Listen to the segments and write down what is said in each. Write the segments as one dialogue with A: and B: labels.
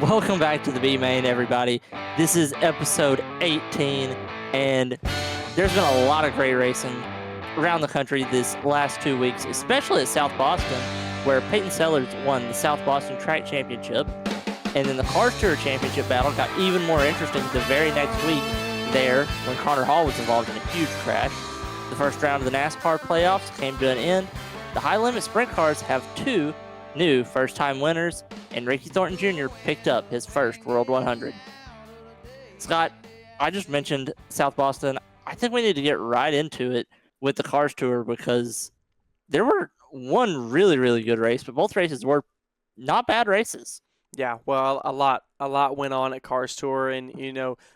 A: Welcome back to the B Main, everybody. This is episode 18, and there's been a lot of great racing around the country this last 2 weeks, especially at South Boston, where Peyton Sellers won the South Boston Track Championship, and then the Cars Tour Championship battle got even more interesting the very next week there when Connor Hall was involved in a huge crash. The first round of the NASCAR Playoffs came to an end. The high-limit sprint cars have two new first-time winners, and Ricky Thornton Jr. picked up his first World 100. Scott, I just mentioned South Boston. I think we need to get right into it with the Cars Tour because there were one really, really good race, but both races were not bad races.
B: Yeah, well, a lot went on at Cars Tour, and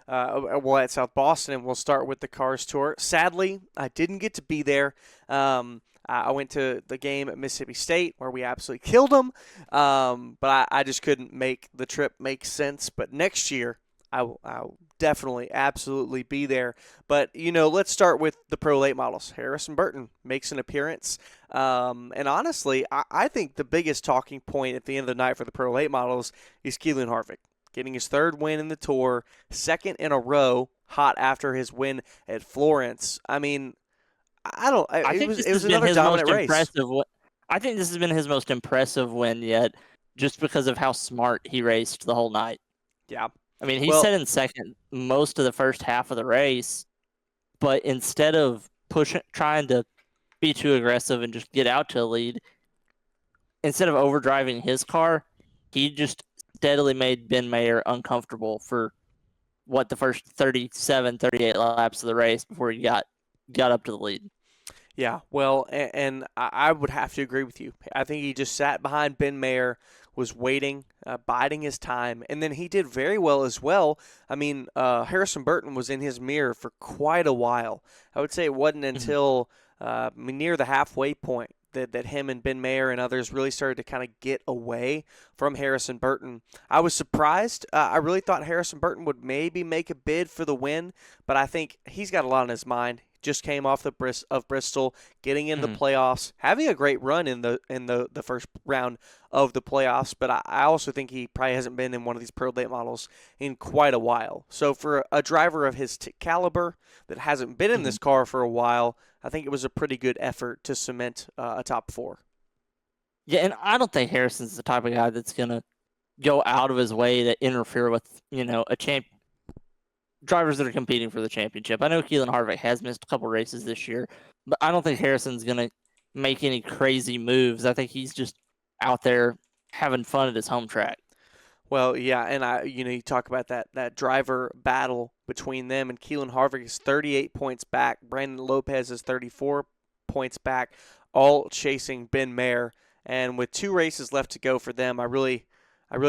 B: at South Boston, and we'll start with the Cars Tour. Sadly, I didn't get to be there. I went to the game at Mississippi State where we absolutely killed them, but I just couldn't make the trip make sense. But next year, I'll definitely, absolutely be there. But, let's start with the Pro Late Models. Harrison Burton makes an appearance. And honestly, I think the biggest talking point at the end of the night for the Pro Late Models is Keelan Harvick getting his third win in the Tour, second in a row, hot after his win at Florence. I mean, it was another dominant race.
A: I think this has been his most impressive win yet, just because of how smart he raced the whole night.
B: Yeah.
A: I mean, he sat in second most of the first half of the race, but instead of trying to be too aggressive and just get out to a lead, instead of overdriving his car, he just steadily made Ben Mayer uncomfortable for the first 37, 38 laps of the race before he got up to the lead.
B: Yeah, well, and I would have to agree with you. I think he just sat behind Ben Mayer, was waiting, biding his time, and then he did very well as well. I mean, Harrison Burton was in his mirror for quite a while. I would say it wasn't until near the halfway point that him and Ben Mayer and others really started to kind of get away from Harrison Burton. I was surprised. I really thought Harrison Burton would maybe make a bid for the win, but I think he's got a lot on his mind. Just came off of Bristol, getting into the playoffs, having a great run in the first round of the playoffs. But I also think he probably hasn't been in one of these Pro Late Models in quite a while. So for a driver of his caliber that hasn't been in this car for a while, I think it was a pretty good effort to cement a top four.
A: Yeah, and I don't think Harrison's the type of guy that's going to go out of his way to interfere with, drivers that are competing for the championship. I know Keelan Harvick has missed a couple races this year, but I don't think Harrison's going to make any crazy moves. I think he's just out there having fun at his home track.
B: Well, yeah, and you talk about that driver battle between them, and Keelan Harvick is 38 points back. Brandon Lopez is 34 points back, all chasing Ben Mayer. And with 2 races left to go for them, I really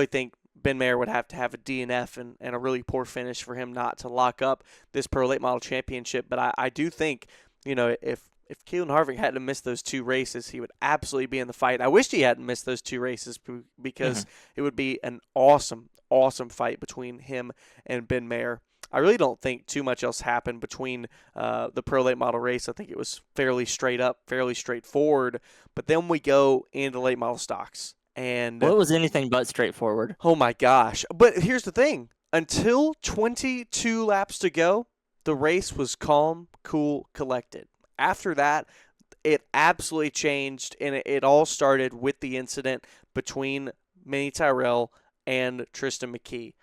B: think Ben Mayer would have to have a DNF and a really poor finish for him not to lock up this Pro Late Model Championship. But I do think, if Keelan Harvick hadn't missed those 2 races, he would absolutely be in the fight. I wish he hadn't missed those 2 races because it would be an awesome, awesome fight between him and Ben Mayer. I really don't think too much else happened between the Pro Late Model race. I think it was fairly straight up, fairly straightforward. But then we go into late model stocks. And
A: it was anything but straightforward.
B: Oh my gosh. But here's the thing. Until 22 laps to go, the race was calm, cool, collected. After that, it absolutely changed, and it all started with the incident between Minnie Tyrell and Tristan McKee.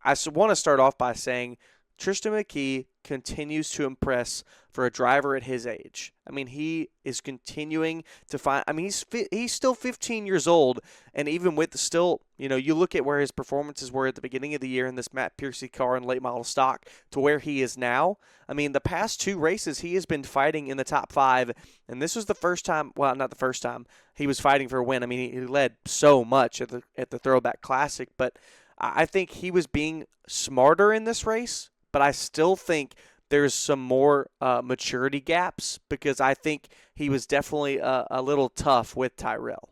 B: I want to start off by saying Tristan McKee continues to impress for a driver at his age. I mean, he is continuing to find. I mean, he's still 15 years old, and even with still, you look at where his performances were at the beginning of the year in this Matt Piercy car and late model stock to where he is now. I mean, the past 2 races he has been fighting in the top 5, and this was the first time. Well, not the first time he was fighting for a win. I mean, he led so much at the Throwback Classic, but I think he was being smarter in this race. But I still think there's some more maturity gaps because I think he was definitely a little tough with Tyrell.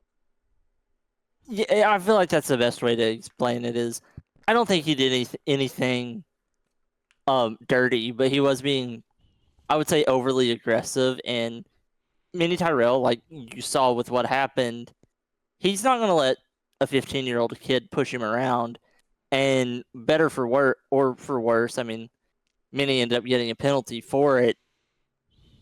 A: Yeah, I feel like that's the best way to explain it is I don't think he did anything dirty, but he was being, I would say, overly aggressive. And Minnie Tyrell, like you saw with what happened, he's not going to let a 15-year-old kid push him around. And better for worse or for worse, I mean, many end up getting a penalty for it.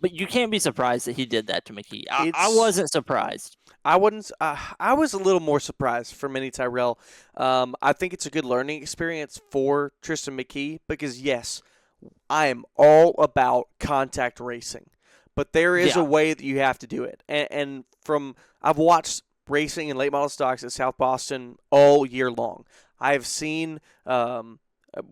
A: But you can't be surprised that he did that to McKee. I wasn't surprised.
B: I wouldn't. I was a little more surprised for Minnie Tyrell. I think it's a good learning experience for Tristan McKee because yes, I am all about contact racing, but there is a way that you have to do it. And from I've watched racing and late model stocks at South Boston all year long. I have seen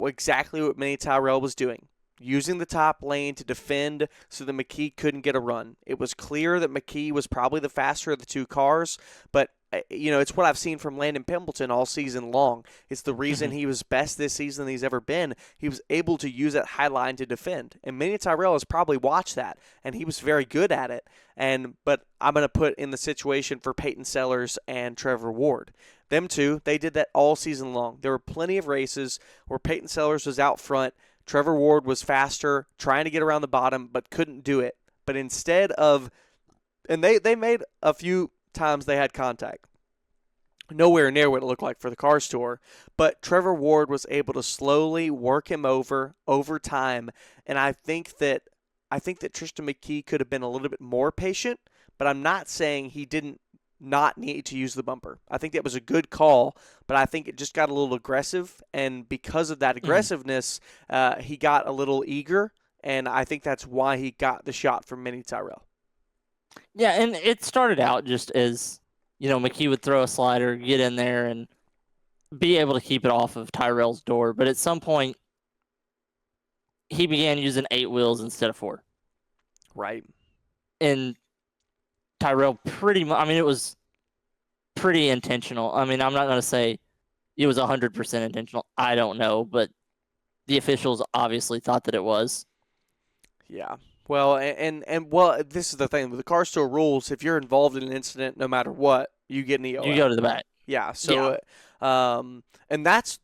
B: exactly what Minnie Tyrell was doing. Using the top lane to defend so that McKee couldn't get a run. It was clear that McKee was probably the faster of the two cars, but it's what I've seen from Landon Pimpleton all season long. It's the reason he was best this season than he's ever been. He was able to use that high line to defend, and Minnie Tyrell has probably watched that, and he was very good at it. But I'm going to put in the situation for Peyton Sellers and Trevor Ward. Them two, they did that all season long. There were plenty of races where Peyton Sellers was out front. Trevor Ward was faster, trying to get around the bottom, but couldn't do it. But instead of, and they made a few times they had contact. Nowhere near what it looked like for the Cars Tour, but Trevor Ward was able to slowly work him over time, and I think that Tristan McKee could have been a little bit more patient, but I'm not saying he didn't not need to use the bumper. I think that was a good call, but I think it just got a little aggressive, and because of that aggressiveness, he got a little eager, and I think that's why he got the shot from Minnie Tyrell.
A: Yeah, and it started out just as, McKee would throw a slider, get in there, and be able to keep it off of Tyrell's door, but at some point, he began using 8 wheels instead of 4.
B: Right.
A: And Tyrell it was pretty intentional. I mean, I'm not going to say it was 100% intentional. I don't know, but the officials obviously thought that it was.
B: Yeah. Well, and this is the thing. With the Car Store rules, if you're involved in an incident, no matter what, you get an EOL.
A: You go to the back.
B: Yeah. So, and that's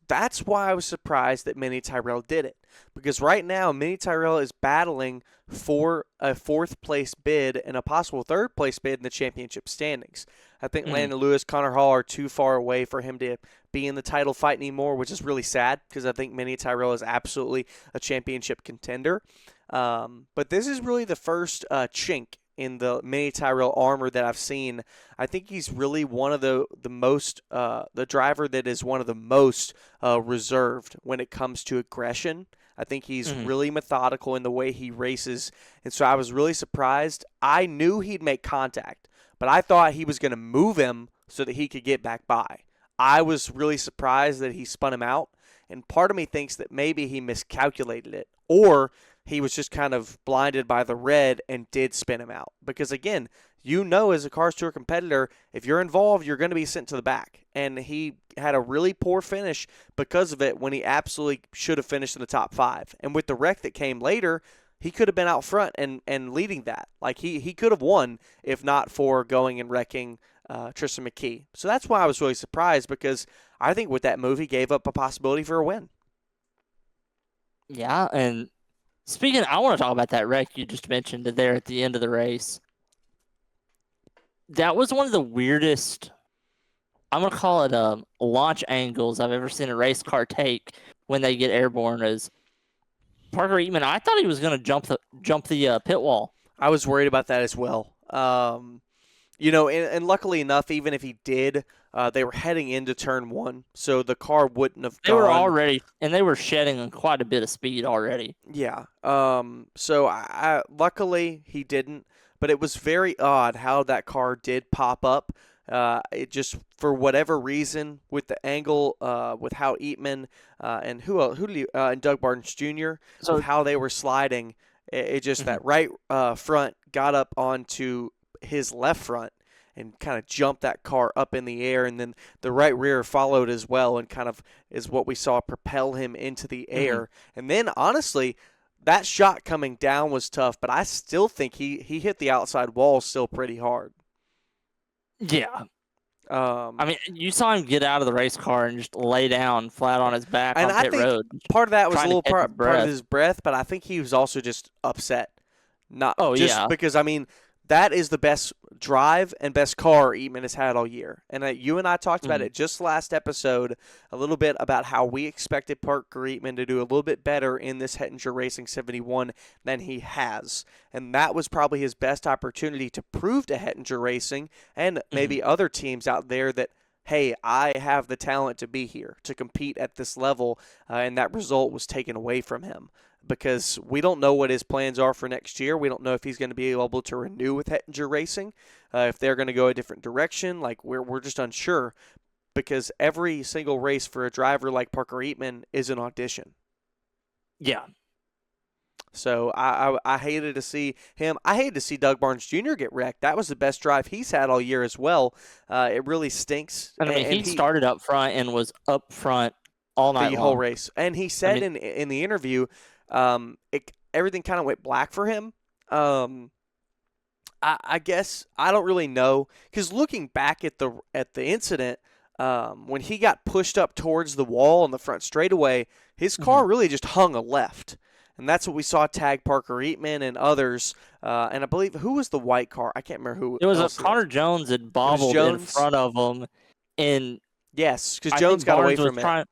B: why I was surprised that Minnie Tyrell did it. Because right now, Minnie Tyrell is battling for a 4th place bid and a possible 3rd place bid in the championship standings. I think Landon Lewis, Connor Hall are too far away for him to be in the title fight anymore, which is really sad because I think Minnie Tyrell is absolutely a championship contender. But this is really the first chink in the Minnie Tyrell armor that I've seen. I think he's really one of the most the driver that is one of the most reserved when it comes to aggression. I think he's really methodical in the way he races, and so I was really surprised. I knew he'd make contact, but I thought he was going to move him so that he could get back by. I was really surprised that he spun him out, and part of me thinks that maybe he miscalculated it, or he was just kind of blinded by the red and did spin him out. Because, again, as a Cars Tour competitor, if you're involved, you're going to be sent to the back. And he had a really poor finish because of it when he absolutely should have finished in the top 5. And with the wreck that came later, he could have been out front and leading that. Like, he could have won if not for going and wrecking Tristan McKee. So that's why I was really surprised, because I think with that move, he gave up a possibility for a win.
A: Yeah, and I want to talk about that wreck you just mentioned there at the end of the race. That was one of the weirdest, I'm going to call it launch angles I've ever seen a race car take when they get airborne. As Parker Eatman, I thought he was going to jump the pit wall.
B: I was worried about that as well. And luckily enough, even if he did, they were heading into turn 1, so the car wouldn't have gone.
A: They were already, and they were shedding quite a bit of speed already.
B: Yeah. So I luckily he didn't, but it was very odd how that car did pop up. It just, for whatever reason, with the angle, with how Eatman and Doug Barnes Jr., so how they were sliding, it just that right front got up onto his left front and kind of jumped that car up in the air, and then the right rear followed as well, and kind of is what we saw propel him into the air. And then, honestly, that shot coming down was tough, but I still think he hit the outside wall still pretty hard.
A: Yeah. I mean, you saw him get out of the race car and just lay down flat on his back on pit road.
B: Part of that was a little part of his breath, but I think he was also just upset. Because, I mean, that is the best drive and best car Eatman has had all year. And you and I talked about it just last episode a little bit about how we expected Parker Eatman to do a little bit better in this Hettinger Racing 71 than he has. And that was probably his best opportunity to prove to Hettinger Racing and maybe other teams out there that, hey, I have the talent to be here, to compete at this level, and that result was taken away from him. Because we don't know what his plans are for next year. We don't know if he's going to be able to renew with Hettinger Racing, if they're going to go a different direction. Like we're just unsure, because every single race for a driver like Parker Eatman is an audition.
A: Yeah.
B: So I hated to see him. I hated to see Doug Barnes Jr. get wrecked. That was the best drive he's had all year as well. It really stinks.
A: I mean, he started up front and was up front all night long.
B: The whole race. And he said in the interview, everything kind of went black for him. I guess I don't really know, because looking back at the incident, when he got pushed up towards the wall on the front straightaway, his car really just hung a left. And that's what we saw tag Parker Eatman and others. And I believe, who was the white car? I can't remember who.
A: It was Connor Jones had bobbled in front of him. And
B: yes, because Jones got away from it.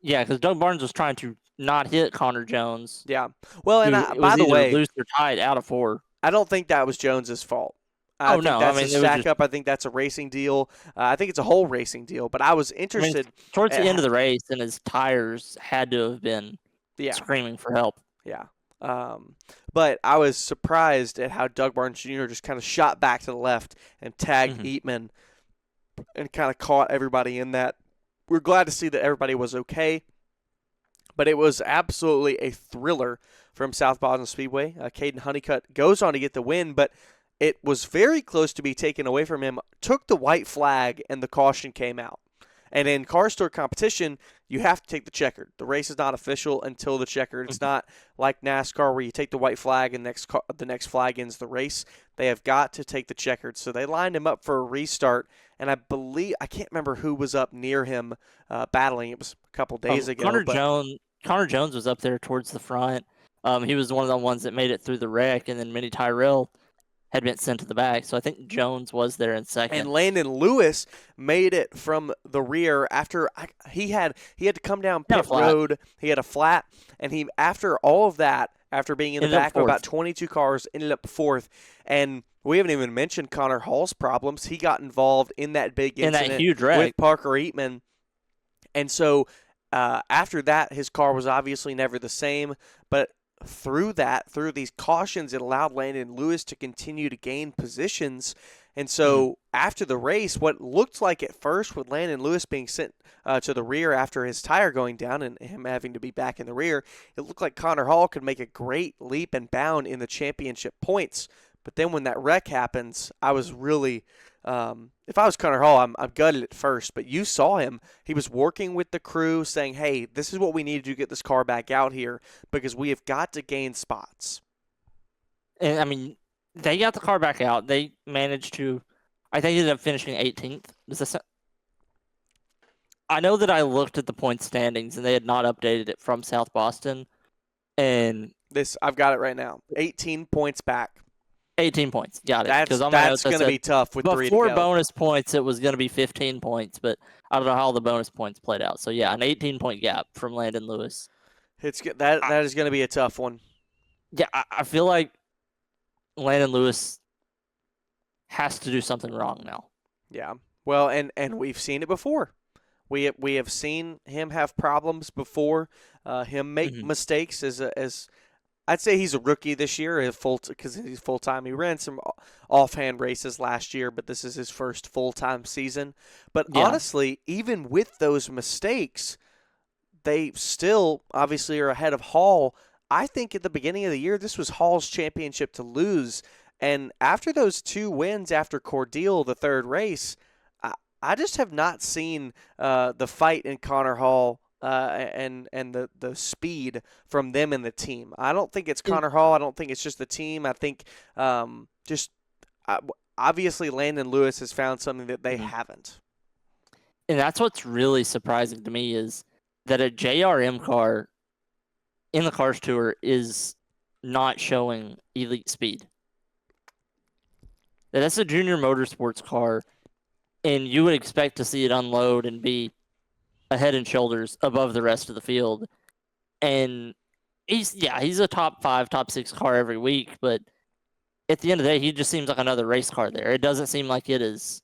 A: Yeah, because Doug Barnes was trying to not hit Connor Jones.
B: Yeah. Well, and by the way,
A: loose or tight out of 4.
B: I don't think that was Jones's fault. I think that's a stack up. I think that's a racing deal. I think it's a whole racing deal. But I was interested.
A: Towards the end of the race, and his tires had to have been screaming for help.
B: Yeah. But I was surprised at how Doug Barnes Jr. just kind of shot back to the left and tagged Eatman and kind of caught everybody in that. We're glad to see that everybody was okay. But it was absolutely a thriller from South Boston Speedway. Caden Honeycutt goes on to get the win, but it was very close to be taken away from him. Took the white flag, and the caution came out. And in car store competition, you have to take the checkered. The race is not official until the checkered. It's not like NASCAR where you take the white flag and the next flag ends the race. They have got to take the checkered. So they lined him up for a restart. And I can't remember who was up near him battling. It was a couple days ago.
A: Connor Jones was up there towards the front. He was one of the ones that made it through the wreck, and then Minnie Tyrell had been sent to the back. So I think Jones was there in second.
B: And Landon Lewis made it from the rear after he had to come down pit road. He had a flat, and after all of that, after being in the back of about 22 cars, ended up 4th. And we haven't even mentioned Connor Hall's problems. He got involved in that big incident
A: in that huge wreck
B: with Parker Eatman. And so after that, his car was obviously never the same. But through these cautions, it allowed Landon Lewis to continue to gain positions. And so after the race, what looked like at first with Landon Lewis being sent to the rear after his tire going down and him having to be back in the rear, it looked like Connor Hall could make a great leap and bound in the championship points. But then when that wreck happens, I was really if I was Connor Hall, I'm gutted at first. But you saw him. He was working with the crew saying, hey, this is what we need to do to get this car back out here because we have got to gain spots.
A: And, I mean, they got the car back out. They managed to, I think, ended up finishing 18th. I know that I looked at the point standings, and they had not updated it from South Boston. And
B: I've got it right now. 18 points back.
A: 18 points. Got it.
B: That's going to be tough with 3 to go.
A: Before bonus points, it was going to be 15 points, but I don't know how the bonus points played out. So, yeah, an 18-point gap from Landon Lewis.
B: That is going to be a tough one.
A: Yeah, I feel like Landon Lewis has to do something wrong now.
B: Yeah. Well, and we've seen it before. We have seen him have problems before, him make mistakes as I'd say he's a rookie this year because he's full-time. He ran some offhand races last year, but this is his first full-time season. But honestly, even with those mistakes, they still obviously are ahead of Hall. I think at the beginning of the year, this was Hall's championship to lose. And after those 2 wins after Cordeal, the third race, I just have not seen the fight in Connor Hall and the speed from them and the team. I don't think it's Connor Hall. I don't think it's just the team. I think obviously Landon Lewis has found something that they haven't.
A: And that's what's really surprising to me is that a JRM car in the Cars Tour is not showing elite speed. That's a junior motorsports car, and you would expect to see it unload and be a head and shoulders above the rest of the field. And he's a top 5, top 6 car every week, but at the end of the day, he just seems like another race car there. It doesn't seem like it is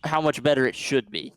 A: how much better it should be.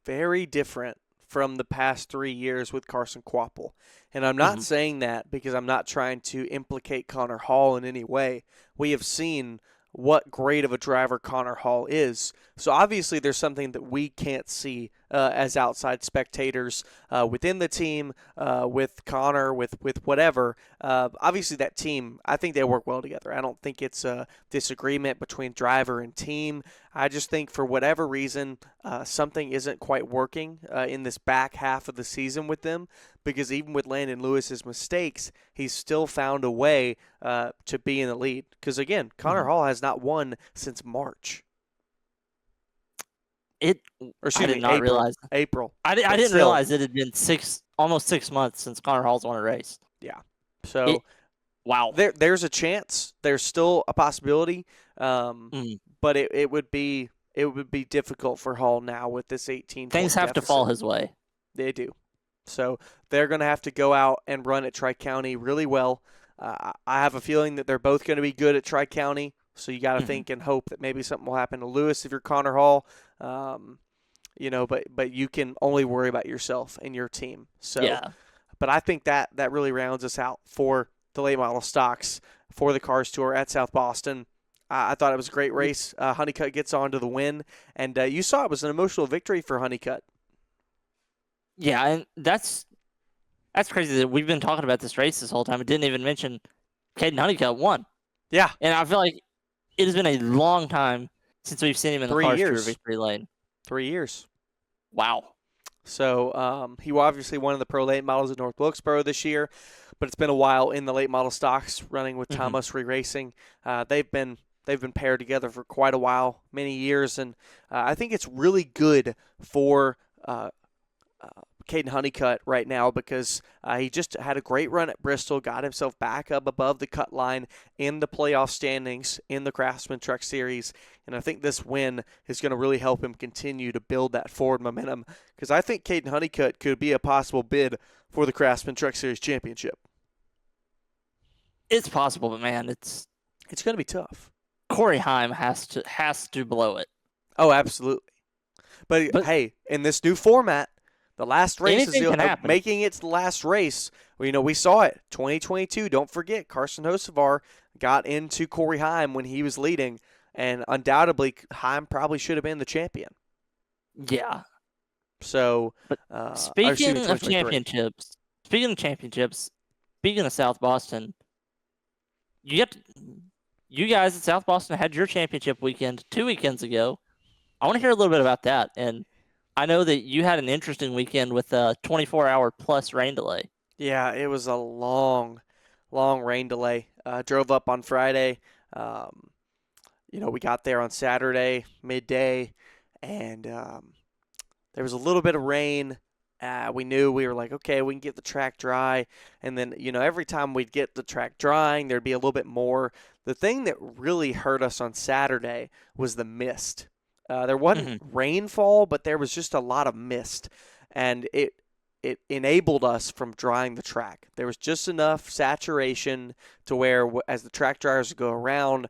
B: Very different from the past 3 years with Carson Kvapil. And I'm not saying that because I'm not trying to implicate Connor Hall in any way. We have seen what great of a driver Connor Hall is. So obviously there's something that we can't see as outside spectators within the team, with Connor, with whatever. Obviously that team, I think they work well together. I don't think it's a disagreement between driver and team. I just think for whatever reason, something isn't quite working in this back half of the season with them, because even with Landon Lewis's mistakes, he's still found a way to be in the lead. Because again, Connor Hall has not won since March.
A: I did not realize.
B: April.
A: I didn't realize it had been almost 6 months since Connor Hall's won a race.
B: Yeah. So
A: wow.
B: There's a chance. There's still a possibility. But it would be difficult for Hall now with this 18.
A: Things have to fall his way.
B: They do. So they're going to have to go out and run at Tri-County really well. I have a feeling that they're both going to be good at Tri-County. So you got to think and hope that maybe something will happen to Lewis if you're Connor Hall. But you can only worry about yourself and your team. So, yeah. But I think that really rounds us out for the late model stocks for the Cars Tour at South Boston. I thought it was a great race. Honeycutt gets on to the win, and you saw it was an emotional victory for Honeycutt.
A: Yeah, and that's crazy that we've been talking about this race this whole time. It didn't even mention Caden Honeycutt won. Yeah. And I feel like it has been a long time since we've seen him in the Cars Tour victory lane.
B: 3 years.
A: Wow.
B: So he obviously won in the Pro Late Models at North Wilkesboro this year, but it's been a while in the late model stocks running with Thomas Re-Racing. They've been paired together for quite a while, many years, and I think it's really good for Caden Honeycutt right now because he just had a great run at Bristol, got himself back up above the cut line in the playoff standings in the Craftsman Truck Series, and I think this win is going to really help him continue to build that forward momentum because I think Caden Honeycutt could be a possible bid for the Craftsman Truck Series championship.
A: It's possible, but man, it's
B: going to be tough.
A: Corey Heim has to blow it.
B: Oh, absolutely. But hey, in this new format, the last race is making it to the last race. Well, we saw it. 2022, don't forget, Carson Hocevar got into Corey Heim when he was leading, and undoubtedly, Heim probably should have been the champion.
A: Yeah.
B: So,
A: speaking of championships, speaking of South Boston, you guys at South Boston had your championship weekend 2 weekends ago. I want to hear a little bit about that, and I know that you had an interesting weekend with a 24-hour plus rain delay.
B: Yeah, it was a long rain delay. Drove up on Friday. We got there on Saturday midday, and there was a little bit of rain. We were like, okay, we can get the track dry. And then, every time we'd get the track drying, there'd be a little bit more. The thing that really hurt us on Saturday was the mist. There wasn't rainfall, but there was just a lot of mist, and it enabled us from drying the track. There was just enough saturation to where, as the track dryers would go around,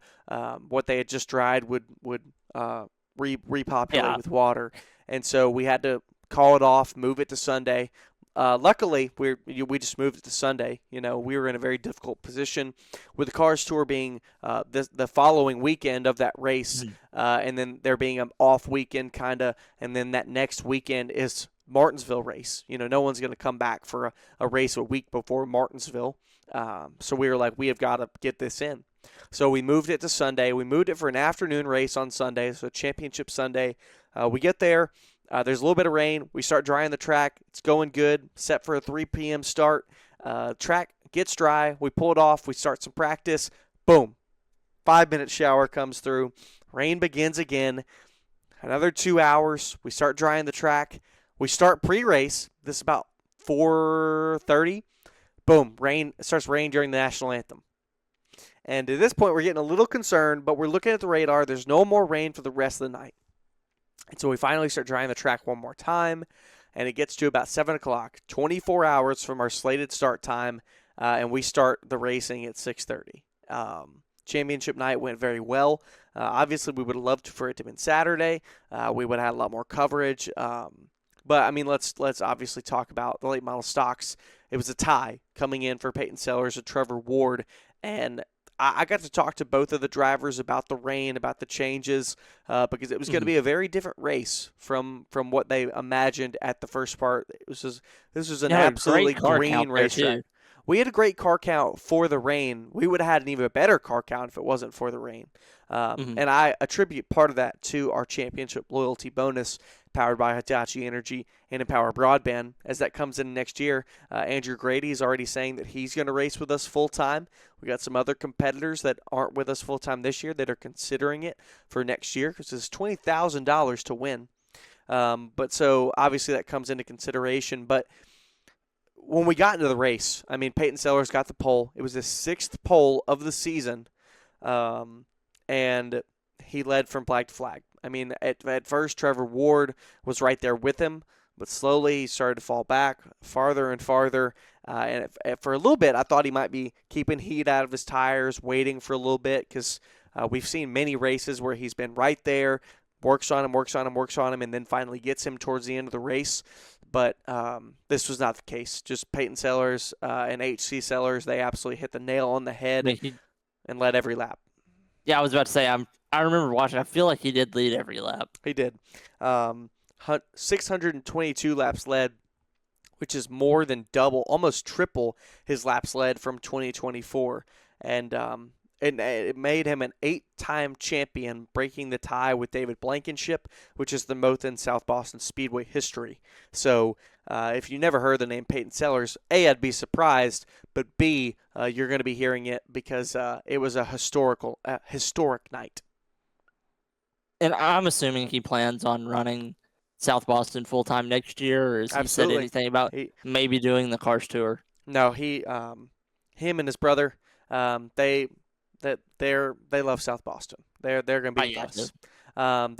B: what they had just dried would repopulate with water, and so we had to call it off, move it to Sunday. Luckily, we just moved it to Sunday. We were in a very difficult position with the Cars Tour being the following weekend of that race, and then there being an off weekend kind of, and then that next weekend is Martinsville race. No one's going to come back for a race a week before Martinsville. So we were like, we have got to get this in. So we moved it to Sunday. We moved it for an afternoon race on Sunday, so Championship Sunday. We get there. There's a little bit of rain. We start drying the track. It's going good. Set for a 3 p.m. start. Track gets dry. We pull it off. We start some practice. Boom. 5-minute shower comes through. Rain begins again. Another 2 hours. We start drying the track. We start pre-race. This is about 4:30. Boom. Rain. It starts raining during the national anthem. And at this point, we're getting a little concerned, but we're looking at the radar. There's no more rain for the rest of the night. And so we finally start drying the track one more time, and it gets to about 7 o'clock, 24 hours from our slated start time, and we start the racing at 6:30. Championship night went very well. Obviously, we would have loved for it to have been Saturday. We would have had a lot more coverage. But, I mean, let's obviously talk about the late model stocks. It was a tie coming in for Peyton Sellers and Trevor Ward, and I got to talk to both of the drivers about the rain, about the changes, because it was going to be a very different race from what they imagined this was an absolutely green racetrack. We had a great car count for the rain. We would have had an even better car count if it wasn't for the rain. And I attribute part of that to our championship loyalty bonus powered by Hitachi Energy and Empower Broadband. As that comes in next year, Andrew Grady is already saying that he's going to race with us full-time. We got some other competitors that aren't with us full-time this year that are considering it for next year because it's $20,000 to win. But so obviously that comes into consideration. But when we got into the race, I mean, Peyton Sellers got the pole. It was his 6th pole of the season, and he led from flag to flag. I mean, at first, Trevor Ward was right there with him, but slowly he started to fall back farther and farther. And for a little bit, I thought he might be keeping heat out of his tires, waiting for a little bit, because we've seen many races where he's been right there, works on him, and then finally gets him towards the end of the race. But this was not the case. Just Peyton Sellers and HC Sellers, they absolutely hit the nail on the head and led every lap.
A: Yeah, I was about to say, I remember watching. I feel like he did lead every lap.
B: He did. 622 laps led, which is more than double, almost triple his laps led from 2024. And it made him an 8-time champion, breaking the tie with David Blankenship, which is the most in South Boston Speedway history. So if you never heard the name Peyton Sellers, A, I'd be surprised, but B, you're going to be hearing it because it was a historic night.
A: And I'm assuming he plans on running South Boston full-time next year, or has he said anything about maybe doing the Cars Tour?
B: No, him and his brother, they love South Boston. They're going to be with us.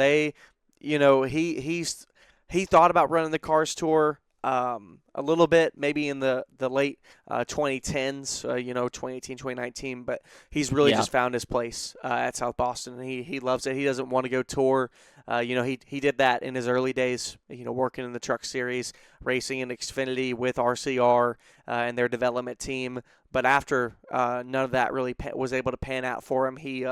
B: He thought about running the Cars Tour a little bit, maybe in the late 2010s, 2018, 2019, but he's really just found his place at South Boston, and he loves it. He doesn't want to go tour. He did that in his early days, working in the Truck Series, racing in Xfinity with RCR and their development team. But after none of that really was able to pan out for him, he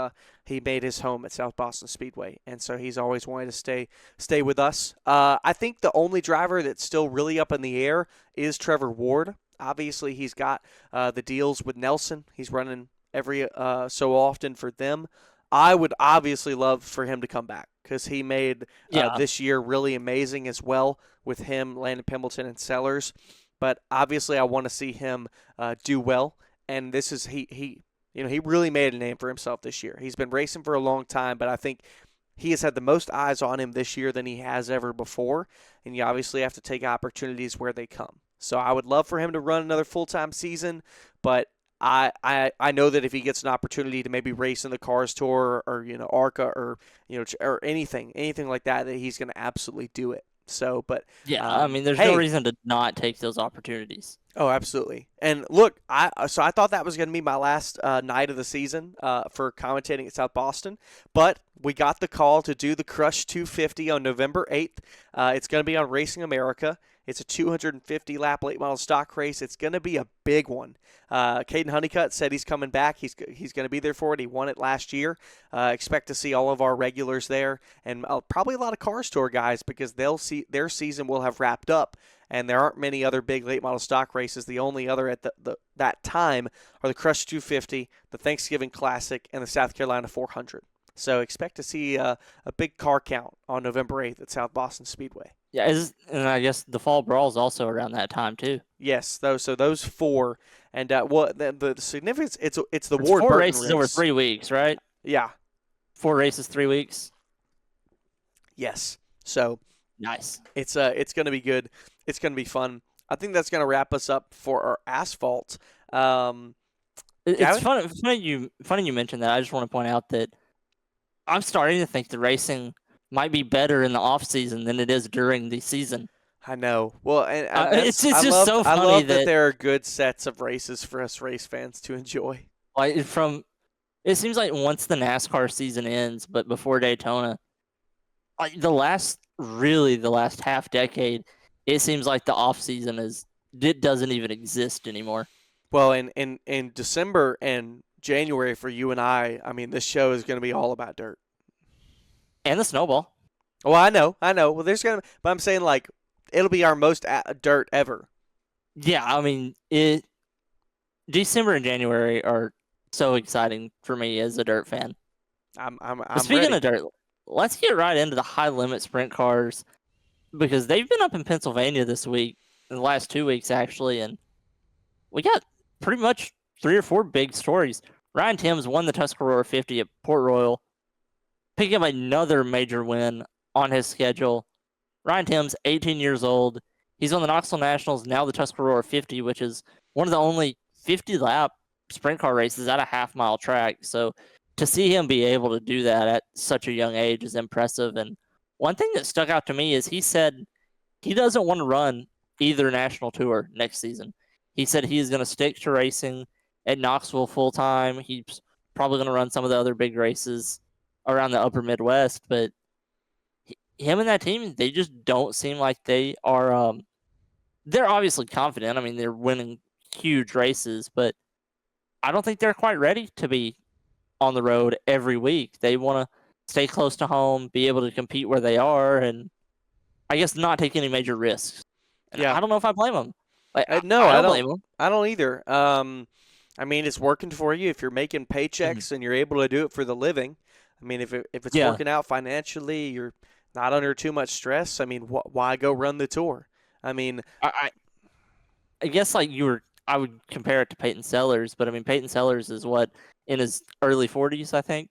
B: made his home at South Boston Speedway, and so he's always wanted to stay with us. I think the only driver that's still really up in the air is Trevor Ward. Obviously, he's got the deals with Nelson. He's running every so often for them. I would obviously love for him to come back because he made this year really amazing as well with him, Landon Pembleton, and Sellers. But obviously, I want to see him do well. And this is he really made a name for himself this year. He's been racing for a long time, but I think he has had the most eyes on him this year than he has ever before. And you obviously have to take opportunities where they come. So I would love for him to run another full-time season, but I know that if he gets an opportunity to maybe race in the Cars Tour or ARCA or or anything like that he's going to absolutely do it. So, but
A: I mean, there's no reason to not take those opportunities.
B: Oh, absolutely. And look, I thought that was going to be my last night of the season for commentating at South Boston, but we got the call to do the Crush 250 on November 8th. It's going to be on Racing America. It's a 250-lap late model stock race. It's going to be a big one. Caden Honeycutt said he's coming back. He's going to be there for it. He won it last year. Expect to see all of our regulars there, and probably a lot of Cars Tour guys because their season will have wrapped up, and there aren't many other big late model stock races. The only other at that time are the Crush 250, the Thanksgiving Classic, and the South Carolina 400. So expect to see a big car count on November 8th at South Boston Speedway.
A: Yeah, and I guess the Fall Brawl is also around that time too.
B: Yes, those four, and the significance it's the Ward
A: four
B: Burton
A: races
B: race.
A: Over 3 weeks, right?
B: Yeah,
A: 4 races, 3 weeks.
B: Yes, so
A: nice.
B: It's going to be good. It's going to be fun. I think that's going to wrap us up for our asphalt.
A: It's
B: Gavin?
A: funny you mentioned that. I just want to point out that I'm starting to think the racing might be better in the off season than it is during the season.
B: I know. Well, and that's
A: It's just so
B: I
A: funny
B: love that
A: that
B: there are good sets of races for us race fans to enjoy.
A: like it seems like once the NASCAR season ends, but before Daytona, like the last half decade, it seems like the off season it doesn't even exist anymore.
B: Well, in December and January for you and I mean, this show is going to be all about dirt.
A: And the snowball.
B: Well, I know. Well, but I'm saying like it'll be our most dirt ever.
A: Yeah, I mean December and January are so exciting for me as a dirt fan.
B: I'm
A: Speaking
B: ready.
A: of dirt, let's get right into the high limit sprint cars because they've been up in Pennsylvania this week, in the last 2 weeks actually, and we got pretty much 3 or 4 big stories. Ryan Timms won the Tuscarora 50 at Port Royal, picking up another major win on his schedule. Ryan Timms, 18 years old. He's on the Knoxville Nationals, now the Tuscarora 50, which is one of the only 50-lap sprint car races at a half-mile track. So to see him be able to do that at such a young age is impressive. And one thing that stuck out to me is he said he doesn't want to run either national tour next season. He said he's going to stick to racing at Knoxville full-time. He's probably going to run some of the other big races around the upper Midwest, but him and that team, they just don't seem like they are. They're obviously confident. I mean, they're winning huge races, but I don't think they're quite ready to be on the road every week. They want to stay close to home, be able to compete where they are, and I guess not take any major risks. And
B: Yeah.
A: I don't know if I blame them. Like,
B: No,
A: I
B: I
A: don't
B: don't.
A: blame them.
B: I don't either. I mean, it's working for you if you're making paychecks and you're able to do it for the living. I mean, if it's
A: Yeah.
B: working out financially, you're not under too much stress. I mean, why go run the tour? I mean,
A: I guess like I would compare it to Peyton Sellers, but I mean Peyton Sellers is what, in his early 40s, I think.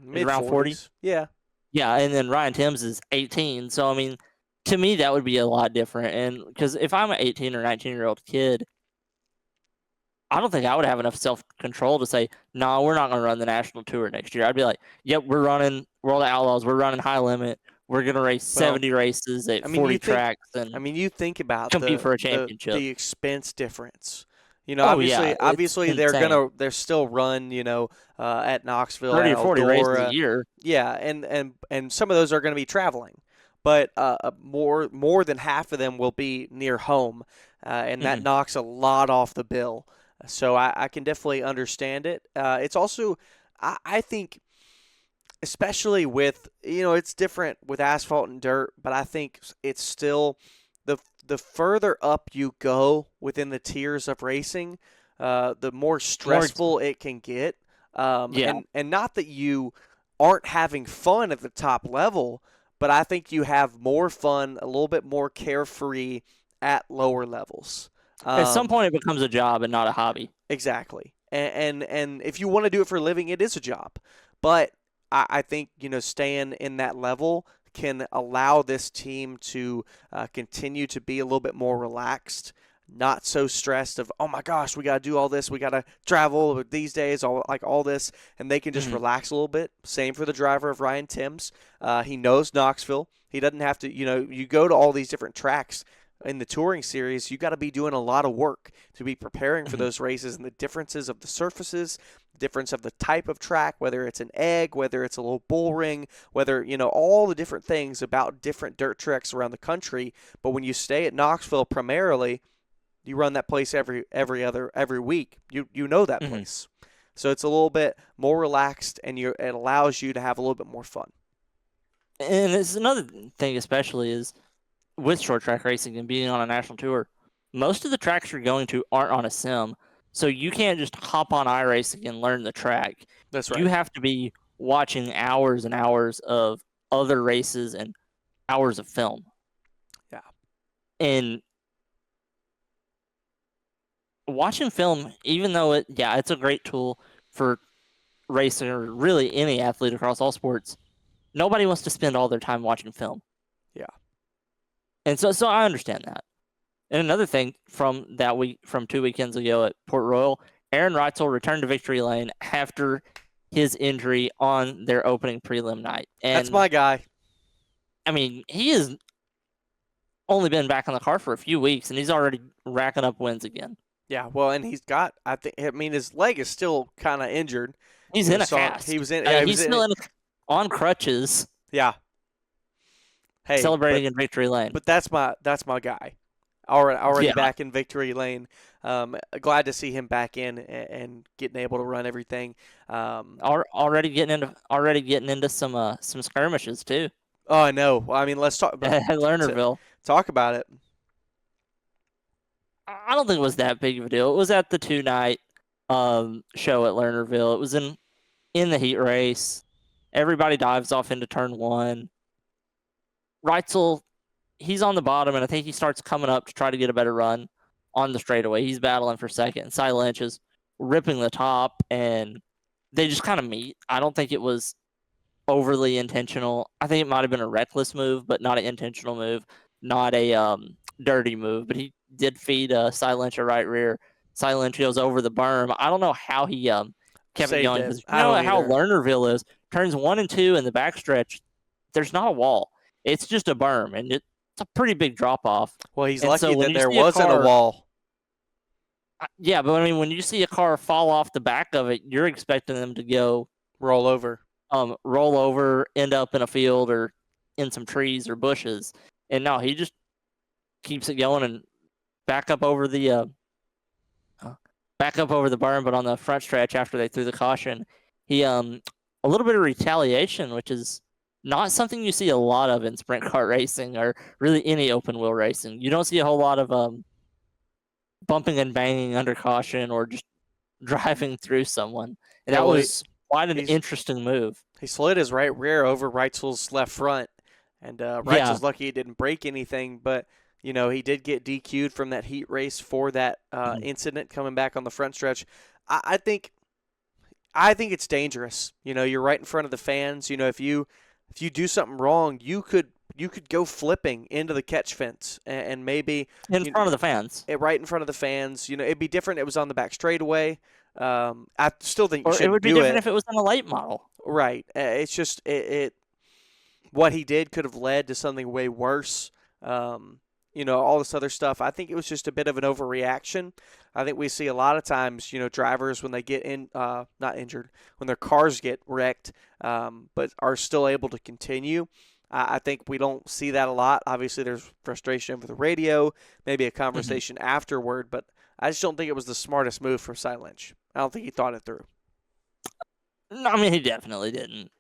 B: mid
A: Around 40.
B: 40s. Yeah.
A: Yeah, and then Ryan Timms is 18. So I mean, to me that would be a lot different. And because if I'm an 18 or 19-year-old kid, I don't think I would have enough self-control to say, no, we're not going to run the national tour next year. I'd be like, yep, we're running World Outlaws, we're running High Limit, we're going to race 70 races at 40 tracks and
B: you think about
A: compete for a
B: the
A: championship.
B: expense difference. You know,
A: Oh yeah,
B: obviously
A: it's insane.
B: they're still run, at Knoxville,
A: 30
B: at
A: or 40 races
B: Eldora.
A: a year.
B: Yeah, and some of those are going to be traveling, but more than half of them will be near home, and that knocks a lot off the bill. So I can definitely understand it. It's also, I think, especially with, it's different with asphalt and dirt, but I think it's still the further up you go within the tiers of racing, the more stressful it can get.
A: Yeah.
B: And not that you aren't having fun at the top level, but I think you have more fun, a little bit more carefree at lower levels.
A: At some point, it becomes a job and not a hobby.
B: Exactly. And if you want to do it for a living, it is a job. But I think, staying in that level can allow this team to continue to be a little bit more relaxed, not so stressed of, oh my gosh, we got to do all this, we got to travel these days, all this, and they can just relax a little bit. Same for the driver of Ryan Timms. He knows Knoxville. He doesn't have to, you go to all these different tracks in the touring series, you got to be doing a lot of work to be preparing for those races and the differences of the surfaces, the difference of the type of track, whether it's an egg, whether it's a little bull ring, whether, all the different things about different dirt tracks around the country. But when you stay at Knoxville primarily, you run that place every week. You know that place. So it's a little bit more relaxed and it allows you to have a little bit more fun.
A: And it's another thing especially is with short track racing and being on a national tour, most of the tracks you're going to aren't on a sim. So you can't just hop on iRacing and learn the track.
B: That's right.
A: You have to be watching hours and hours of other races and hours of film.
B: Yeah.
A: And watching film, even though it's a great tool for racing or really any athlete across all sports, nobody wants to spend all their time watching film.
B: Yeah.
A: And so I understand that. And another thing from 2 weekends ago at Port Royal, Aaron Reitzel returned to victory lane after his injury on their opening prelim night. And
B: That's my guy.
A: I mean, he has only been back in the car for a few weeks, and he's already racking up wins again.
B: Yeah, well, and he's got. I mean, his leg is still kind of injured.
A: He's in a cast.
B: He was in. Yeah,
A: he's still on crutches.
B: Yeah. Hey,
A: celebrating in victory lane.
B: But that's my guy. Already back in victory lane. Glad to see him back in and getting able to run everything.
A: Already getting into some skirmishes too.
B: Oh, I know. I mean, let's talk about
A: Lernerville.
B: Talk about it.
A: I don't think it was that big of a deal. It was at the 2-night show at Lernerville. It was in the heat race. Everybody dives off into turn 1. Reitzel, he's on the bottom, and I think he starts coming up to try to get a better run on the straightaway. He's battling for second, and Cy Lynch is ripping the top, and they just kind of meet. I don't think it was overly intentional. I think it might have been a reckless move, but not an intentional move, not a dirty move. But he did feed Cy Lynch a right rear. Cy Lynch goes over the berm. I don't know how he kept it going. Because you know how Lernerville is. Turns 1 and 2 in the backstretch, there's not a wall. It's just a berm, and it's a pretty big drop-off.
B: Well, he's lucky that there wasn't a wall.
A: Yeah, but I mean, when you see a car fall off the back of it, you're expecting them to go
B: roll over,
A: end up in a field or in some trees or bushes. And no, he just keeps it going and back up over the berm, but on the front stretch after they threw the caution, he a little bit of retaliation, which is not something you see a lot of in sprint car racing or really any open wheel racing. You don't see a whole lot of bumping and banging under caution or just driving through someone. And that was quite an interesting move.
B: He slid his right rear over Reitzel's left front, and Reitzel's lucky he didn't break anything, but you know, he did get DQ'd from that heat race for that incident coming back on the front stretch. I think it's dangerous. You know, you're right in front of the fans. You know, if you do something wrong, you could go flipping into the catch fence and maybe
A: in front of the fans.
B: Right in front of the fans. You know, it'd be different. It was on the back straightaway. I still think you should do it.
A: It would be different if it was in a late model.
B: Right. It's just what he did could have led to something way worse. You know, all this other stuff. I think it was just a bit of an overreaction. I think we see a lot of times, you know, drivers when they get not injured, when their cars get wrecked, but are still able to continue. I think we don't see that a lot. Obviously, there's frustration over the radio, maybe a conversation afterward, but I just don't think it was the smartest move for Cy Lynch. I don't think he thought it through.
A: No, I mean, he definitely didn't.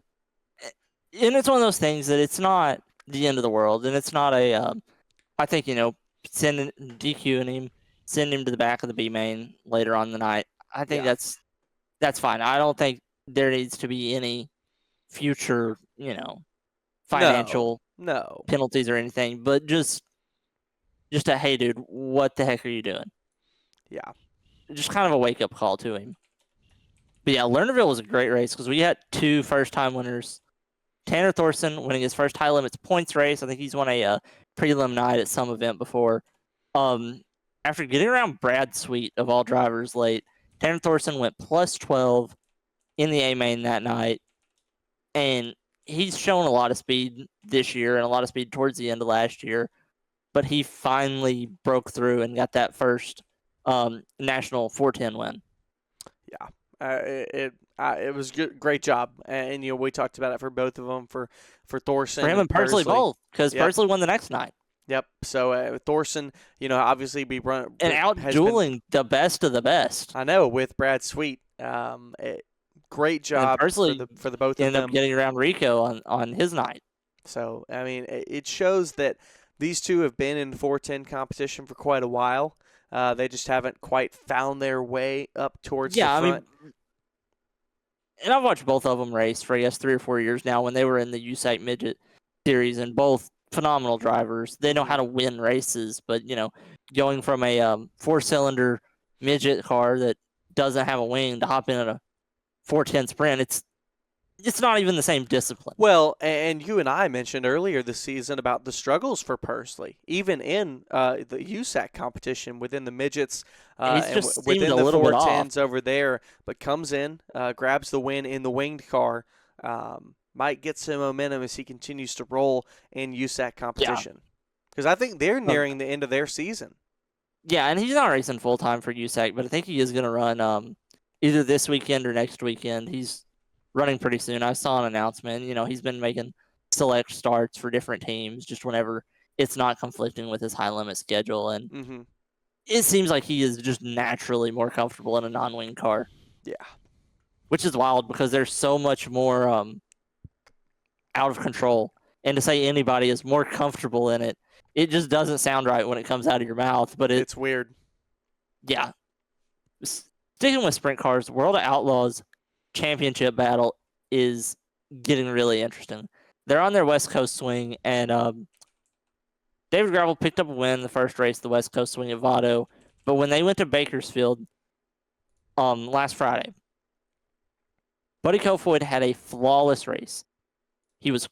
A: And it's one of those things that it's not the end of the world, and it's not a I think, you know, DQing him, send him to the back of the B main later on the night. I think that's fine. I don't think there needs to be any future, you know, financial penalties or anything. But just a, hey, dude, what the heck are you doing?
B: Yeah.
A: Just kind of a wake-up call to him. But yeah, Lernerville was a great race because we had 2 first-time winners. Tanner Thorson winning his first high limits points race. I think he's won a prelim night at some event before. After getting around Brad Sweet of all drivers late, Tanner Thorson went plus 12 in the A main that night, and he's shown a lot of speed this year and a lot of speed towards the end of last year, but he finally broke through and got that first national 410 win.
B: Yeah, it was good, great job, and you know we talked about it for both of them, for Thorson,
A: for him and Pursley both, because Pursley won the next night.
B: Yep. So Thorson, you know, obviously we run
A: and out dueling the best of the best.
B: I know, with Brad Sweet. Great job for the both of them.
A: Ended up getting around Rico on his night.
B: So I mean, it shows that these two have been in 410 competition for quite a while. They just haven't quite found their way up towards the front. I mean,
A: and I've watched both of them race for, I guess, 3 or 4 years now when they were in the USAC Midget Series, and both phenomenal drivers. They know how to win races, but, you know, going from a 4-cylinder midget car that doesn't have a wing to hop in at a 410 sprint, it's not even the same discipline.
B: Well, and you and I mentioned earlier this season about the struggles for Pursley, even in the USAC competition within the midgets
A: He's
B: and
A: just seemed
B: within
A: a
B: the
A: little bit off.
B: 410s over there, but comes in, grabs the win in the winged car. Might get some momentum as he continues to roll in USAC competition. Because I think they're nearing the end of their season.
A: Yeah, and he's not racing full time for USAC, but I think he is going to run either this weekend or next weekend. He's running pretty soon. I saw an announcement. He's been making select starts for different teams just whenever it's not conflicting with his high limit schedule. And it seems like he is just naturally more comfortable in a non-wing car.
B: Yeah.
A: Which is wild because there's so much more out of control. And to say anybody is more comfortable in it, it just doesn't sound right when it comes out of your mouth. But
B: it's weird.
A: Yeah. Sticking with sprint cars, World of Outlaws championship battle is getting really interesting. They're on their West Coast swing, and David Gravel picked up a win in the first race, the West Coast swing at Vado. But when they went to Bakersfield last Friday, Buddy Kofoid had a flawless race. He was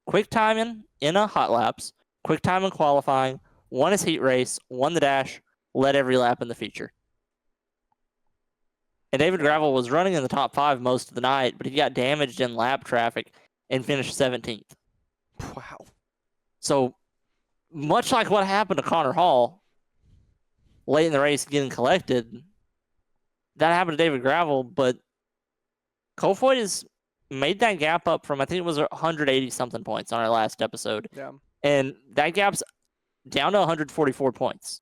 A: quick timing in a hot laps, quick time in qualifying, won his heat race, won the dash, led every lap in the feature. And David Gravel was running in the top 5 most of the night, but he got damaged in lap traffic and finished 17th.
B: Wow.
A: So, much like what happened to Connor Hall late in the race getting collected, that happened to David Gravel, but Kofoid has made that gap up from, I think it was 180-something points on our last episode.
B: Yeah.
A: And that gap's down to 144 points.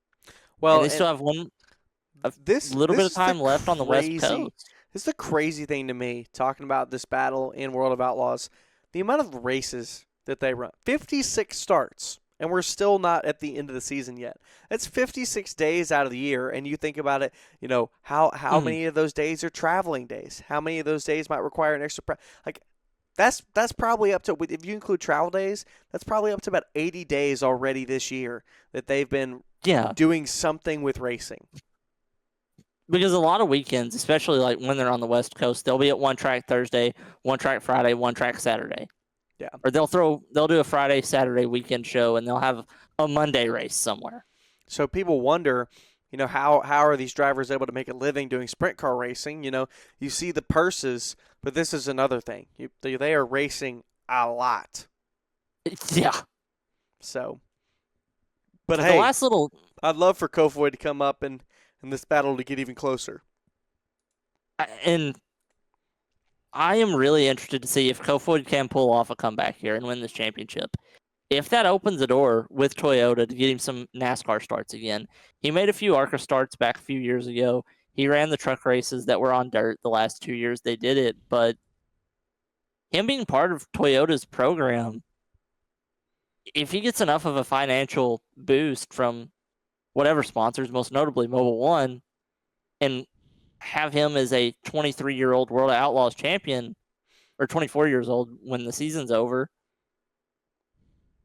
B: Well,
A: and they still have a little bit of time left on the West Coast.
B: This is the crazy thing to me, talking about this battle in World of Outlaws. The amount of races that they run. 56 starts, and we're still not at the end of the season yet. That's 56 days out of the year, and you think about it, how many of those days are traveling days? How many of those days might require an extra that's probably up to, if you include travel days, that's probably up to about 80 days already this year that they've been doing something with racing.
A: Because a lot of weekends, especially like when they're on the West Coast, they'll be at one track Thursday, one track Friday, one track Saturday.
B: Yeah.
A: Or they'll do a Friday, Saturday weekend show, and they'll have a Monday race somewhere.
B: So people wonder, how are these drivers able to make a living doing sprint car racing? You see the purses, but this is another thing. They are racing a lot.
A: Yeah.
B: So, but
A: the
B: hey,
A: last little,
B: I'd love for Kofoid to come up and this battle to get even closer.
A: And I am really interested to see if Kofoid can pull off a comeback here and win this championship. If that opens the door with Toyota to get him some NASCAR starts again. He made a few ARCA starts back a few years ago. He ran the truck races that were on dirt the last 2 years they did it. But him being part of Toyota's program, if he gets enough of a financial boost from whatever sponsors, most notably Mobil 1, and have him as a 23-year-old World of Outlaws champion, or 24 years old when the season's over,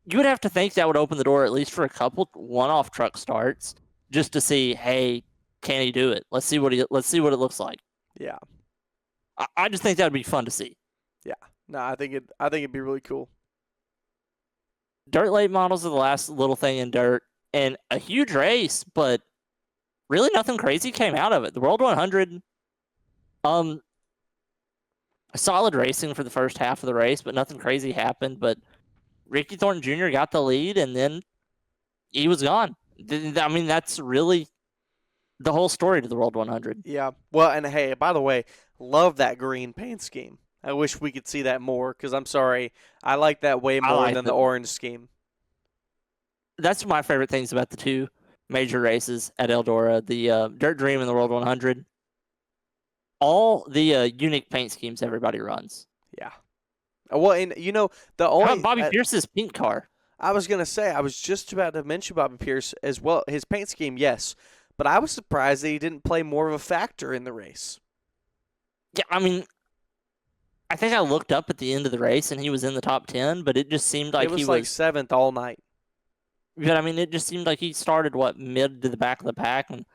A: you would have to think that would open the door at least for a couple one-off truck starts, just to see, hey, can he do it? Let's see what it looks like.
B: Yeah,
A: I just think that would be fun to see.
B: Yeah, no, I think it'd be really cool.
A: Dirt late models are the last little thing in dirt. And a huge race, but really nothing crazy came out of it. The World 100, solid racing for the first half of the race, but nothing crazy happened. But Ricky Thornton Jr. got the lead, and then he was gone. I mean, that's really the whole story to the World 100.
B: Yeah. Well, and hey, by the way, love that green paint scheme. I wish we could see that more, because I'm sorry, I like that way more than the orange scheme.
A: That's my favorite things about the two major races at Eldora, the Dirt Dream and the World 100. All the unique paint schemes everybody runs.
B: Yeah. Well, and the only...
A: How about Bobby Pierce's pink car?
B: I was going to say, I was just about to mention Bobby Pierce as well. His paint scheme, yes. But I was surprised that he didn't play more of a factor in the race.
A: Yeah, I mean, I think I looked up at the end of the race and he was in the top 10, but it just seemed like he was...
B: like 7th all night.
A: But I mean, it just seemed like he started mid to the back of the pack and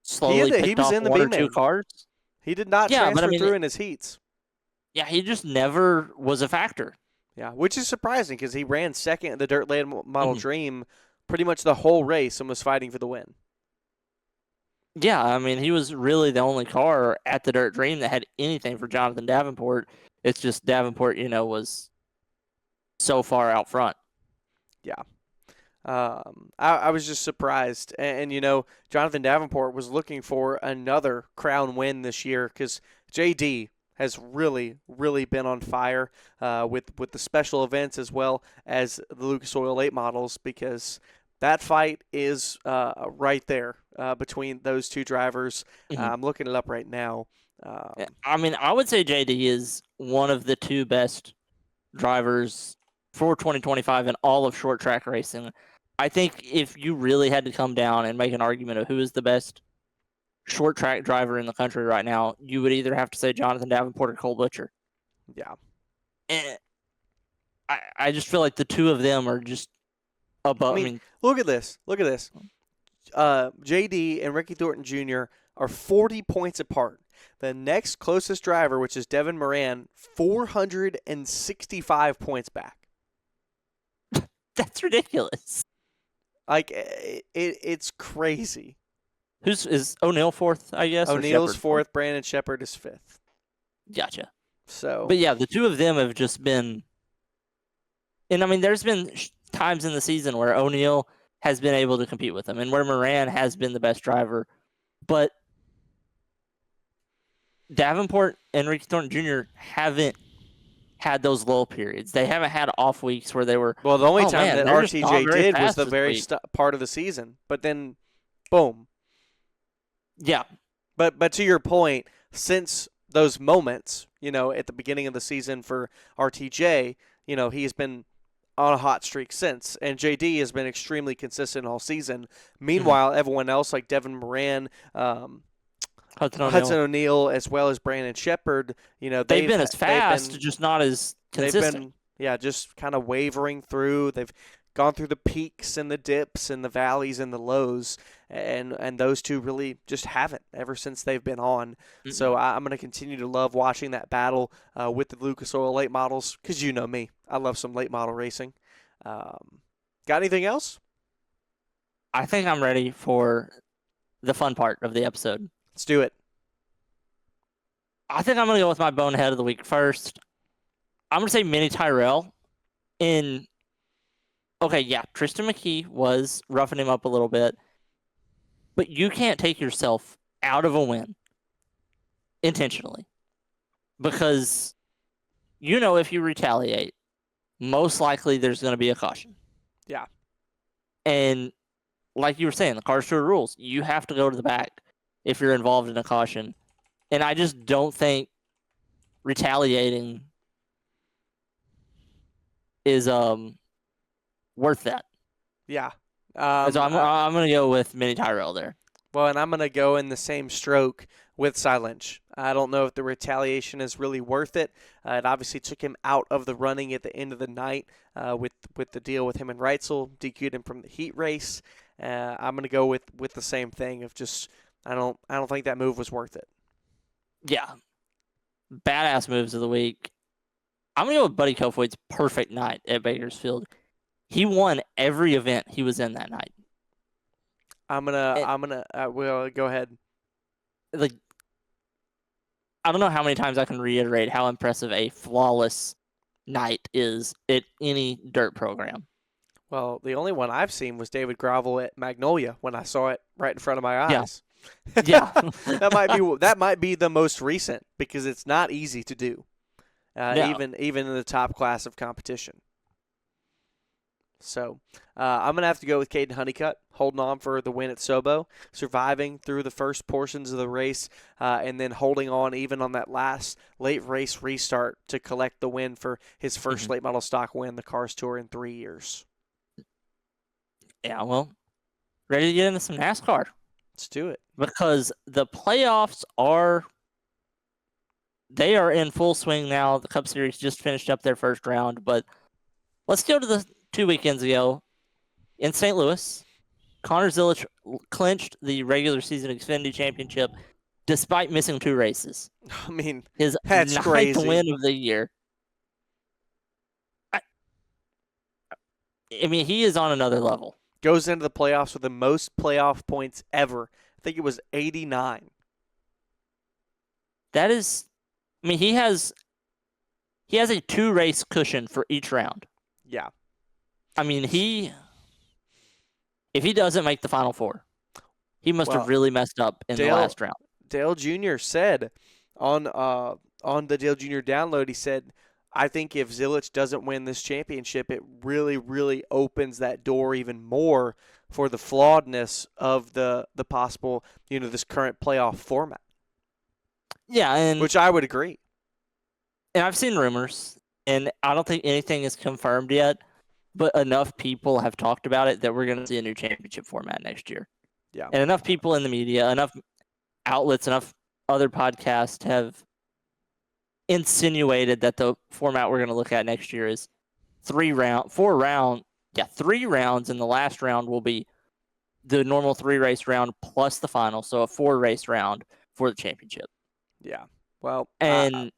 B: slowly
A: picked off one or two cars.
B: He did not transfer through in his heats.
A: Yeah, he just never was a factor.
B: Yeah, which is surprising because he ran second in the Dirt Late Model
A: Mhm.
B: Dream pretty much the whole race and was fighting for the win.
A: Yeah, I mean, he was really the only car at the Dirt Dream that had anything for Jonathan Davenport. It's just Davenport, was so far out front.
B: Yeah. I was just surprised. And, Jonathan Davenport was looking for another crown win this year because JD has really, really been on fire with the special events as well as the Lucas Oil Late models because that fight is right there between those two drivers.
A: Mhm.
B: I'm looking it up right now.
A: I mean, I would say JD is one of the two best drivers for 2025 in all of short track racing. I think if you really had to come down and make an argument of who is the best short track driver in the country right now, you would either have to say Jonathan Davenport or Cole Butcher.
B: Yeah.
A: And I just feel like the two of them are just above.
B: I mean, look at this. Look at this. JD and Ricky Thornton Jr. are 40 points apart. The next closest driver, which is Devin Moran, 465 points back.
A: That's ridiculous.
B: Like it's crazy.
A: Is O'Neill fourth? I guess
B: O'Neill's fourth. Brandon Shepard is fifth.
A: Gotcha.
B: So,
A: but yeah, the two of them have just been. And I mean, there's been times in the season where O'Neill has been able to compete with him, and where Moran has been the best driver, but Davenport and Ricky Thornton Jr. haven't had those lull periods. They haven't had off weeks where they were.
B: Well, the only time
A: man,
B: that
A: they're just not
B: RTJ
A: very
B: did was
A: fast
B: the
A: this
B: very
A: week.
B: part of the season, but then, boom.
A: Yeah,
B: But to your point, since those moments, at the beginning of the season for RTJ, he's been on a hot streak since, and JD has been extremely consistent all season. Meanwhile, everyone else like Devin Moran, Hudson O'Neill, as well as Brandon Shepard, they've
A: been as fast, just not as consistent.
B: They've been, just kind of wavering through. They've gone through the peaks and the dips and the valleys and the lows, and those two really just haven't ever since they've been on. Mm-hmm. So I'm going to continue to love watching that battle with the Lucas Oil late models because you know me. I love some late model racing. Got anything else?
A: I think I'm ready for the fun part of the episode.
B: Let's do it.
A: I think I'm going to go with my bonehead of the week first. I'm going to say Mini Tyrell. Okay, yeah, Tristan McKee was roughing him up a little bit, but you can't take yourself out of a win intentionally because if you retaliate, most likely there's going to be a caution.
B: Yeah.
A: And like you were saying, the Cars Tour rules, you have to go to the back if you're involved in a caution. And I just don't think retaliating is worth that.
B: Yeah.
A: So I'm going to go with Mini Tyrell there.
B: Well, and I'm going to go in the same stroke with Silence. I don't know if the retaliation is really worth it. It obviously took him out of the running at the end of the night with the deal with him and Reitzel, DQ'd him from the heat race. I'm going to go with the same thing of just I don't think that move was worth it.
A: Yeah. Badass moves of the week. I'm going to go with Buddy Kofoid's perfect night at Bakersfield. He won every event he was in that night.
B: Well, go ahead.
A: Like, I don't know how many times I can reiterate how impressive a flawless night is at any dirt program.
B: Well, the only one I've seen was David Gravel at Magnolia when I saw it right in front of my eyes.
A: Yeah.
B: that might be the most recent because it's not easy to do, even in the top class of competition. So I'm going to have to go with Caden Honeycutt, holding on for the win at Sobo, surviving through the first portions of the race, and then holding on even on that last late race restart to collect the win for his first late model stock win, the Cars Tour, in 3 years.
A: Yeah, well, ready to get into some NASCAR.
B: Let's do it.
A: Because the playoffs are in full swing now. The Cup Series just finished up their first round, but let's go to the 2 weekends ago in St. Louis. Connor Zilisch clinched the regular season Xfinity Championship despite missing 2 races.
B: I mean,
A: His
B: that's
A: 9th
B: crazy.
A: win of the year. I mean, he is on another level.
B: Goes into the playoffs with the most playoff points ever. I think it was 89.
A: That is, I mean, he has a 2-race cushion for each round.
B: Yeah.
A: I mean, if he doesn't make the Final Four, he must have really messed up in the last round.
B: Dale Jr. said on the Dale Jr. download, he said, I think if Zilich doesn't win this championship, it really, really opens that door even more for the flawedness of the possible, this current playoff format.
A: Yeah,
B: which I would agree.
A: And I've seen rumors, and I don't think anything is confirmed yet, but enough people have talked about it that we're going to see a new championship format next year.
B: Yeah.
A: And enough people in the media, enough outlets, enough other podcasts have insinuated that the format we're going to look at next year is 3 rounds, and the last round will be the normal 3-race round plus the final, so a 4-race round for the championship.
B: Yeah. Well,
A: and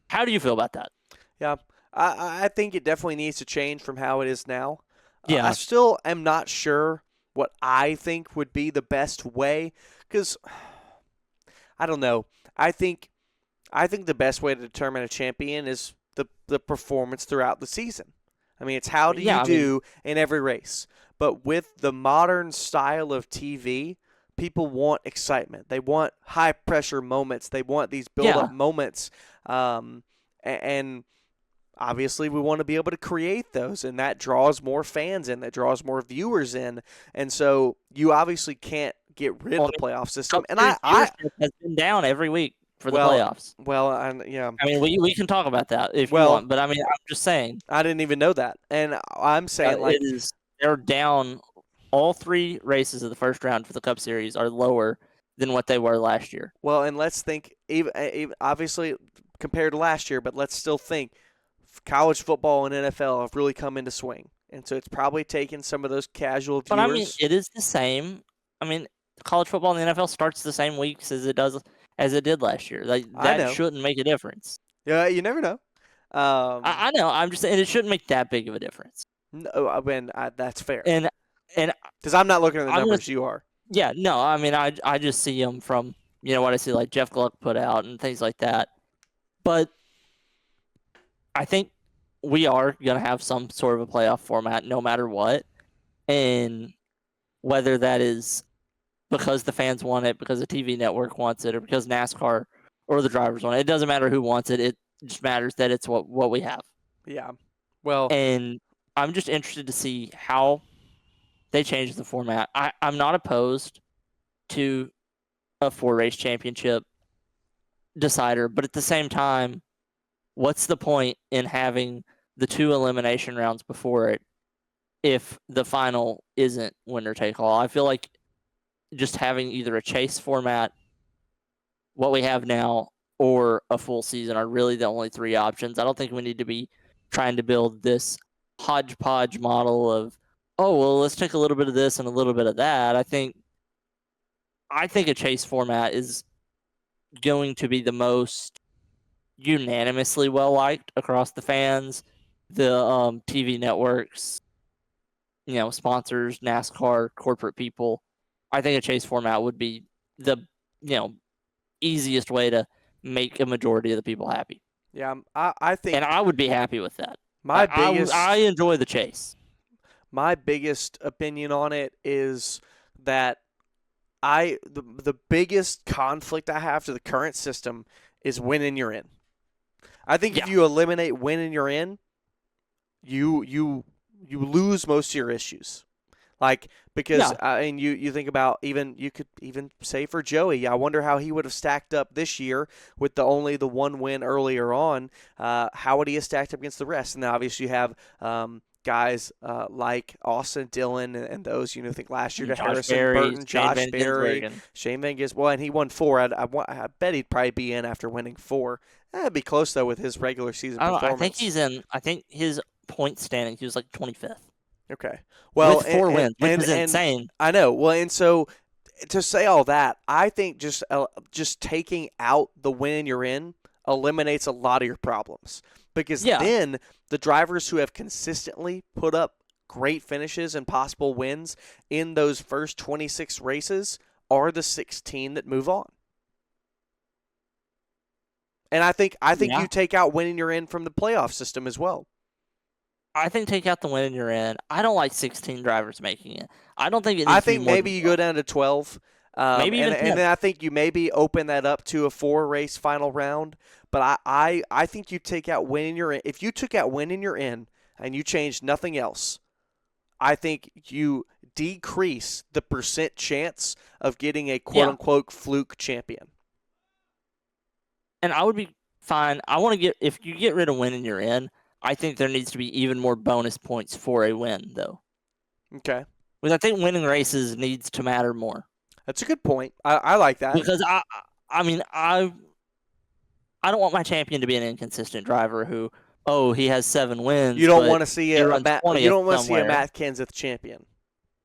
A: how do you feel about that?
B: Yeah, I think it definitely needs to change from how it is now.
A: Yeah.
B: I still am not sure what I think would be the best way, because I don't know. I think the best way to determine a champion is the performance throughout the season. I mean, it's how do you do in every race. But with the modern style of TV, people want excitement. They want high-pressure moments. They want these build-up moments. And obviously we want to be able to create those, and that draws more fans in, that draws more viewers in. And so you obviously can't get rid of the playoff system. And I
A: has been down every week for the playoffs.
B: Well, yeah.
A: I mean, we can talk about that if you want, but I mean, I'm just saying.
B: I didn't even know that. And I'm saying
A: they're down. All 3 races of the first round for the Cup Series are lower than what they were last year.
B: Well, and let's think, even obviously compared to last year, but let's still think college football and NFL have really come into swing. And so it's probably taken some of those casual viewers.
A: But I mean, it is the same. I mean, college football in the NFL starts the same weeks as it did last year. That shouldn't make a difference.
B: Yeah, you never know.
A: I know. I'm just saying it shouldn't make that big of a difference.
B: No, I mean, that's fair.
A: And
B: because I'm not looking at the numbers, you are.
A: Yeah, no, I mean, I just see them from, what I see like Jeff Gluck put out and things like that. But I think we are going to have some sort of a playoff format no matter what. And whether that is because the fans want it, because the TV network wants it, or because NASCAR or the drivers want it, it doesn't matter who wants it. It just matters that it's what we have.
B: Yeah. Well,
A: and I'm just interested to see how they change the format. I'm not opposed to a 4-race championship decider, but at the same time, what's the point in having the 2 elimination rounds before it if the final isn't winner take all? I feel like just having either a chase format, what we have now, or a full season are really the only 3 options. I don't think we need to be trying to build this hodgepodge model of, oh, well, let's take a little bit of this and a little bit of that. I think a chase format is going to be the most unanimously well-liked across the fans, the TV networks, sponsors, NASCAR, corporate people. I think a chase format would be the, easiest way to make a majority of the people happy.
B: Yeah, I think...
A: And I would be happy with that.
B: I
A: enjoy the chase.
B: My biggest opinion on it is that the biggest conflict I have to the current system is winning you're in. I think if you eliminate winning you're in, you lose most of your issues. Because and you think about you could even say for Joey, I wonder how he would have stacked up this year with only the 1 win earlier on. How would he have stacked up against the rest? And then obviously you have guys like Austin Dillon and those, think last year to Harrison Burton, Josh Berry, Shane Van Gisbergen. Well, and he won 4. I bet he'd probably be in after winning 4. That'd be close, though, with his regular season performance.
A: I think his point standing, he was like 25th.
B: Okay. Well,
A: with 4 wins, which is insane.
B: I know. Well, and so to say all that, I think just taking out the win you're in eliminates a lot of your problems, because
A: Yeah.
B: then the drivers who have consistently put up great finishes and possible wins in those first 26 races are the 16 that move on. And I think you take out winning you're in from the playoff system as well.
A: I think take out the win and you're in. I don't like 16 drivers making it. I don't think it needs
B: I
A: to be
B: think
A: more
B: maybe
A: than
B: you go down to 12.
A: Maybe even 10.
B: And then I think you maybe open that up to a 4-race final round. But I think you take out winning you're in. If you took out winning you're in and you changed nothing else, I think you decrease the percent chance of getting a quote-unquote fluke champion.
A: And I would be fine. If you get rid of win and you're in, I think there needs to be even more bonus points for a win, though.
B: Okay.
A: Because I think winning races needs to matter more.
B: That's a good point. I like that.
A: Because I don't want my champion to be an inconsistent driver who, he has 7 wins.
B: You don't want to see a Matt
A: Kenseth
B: champion.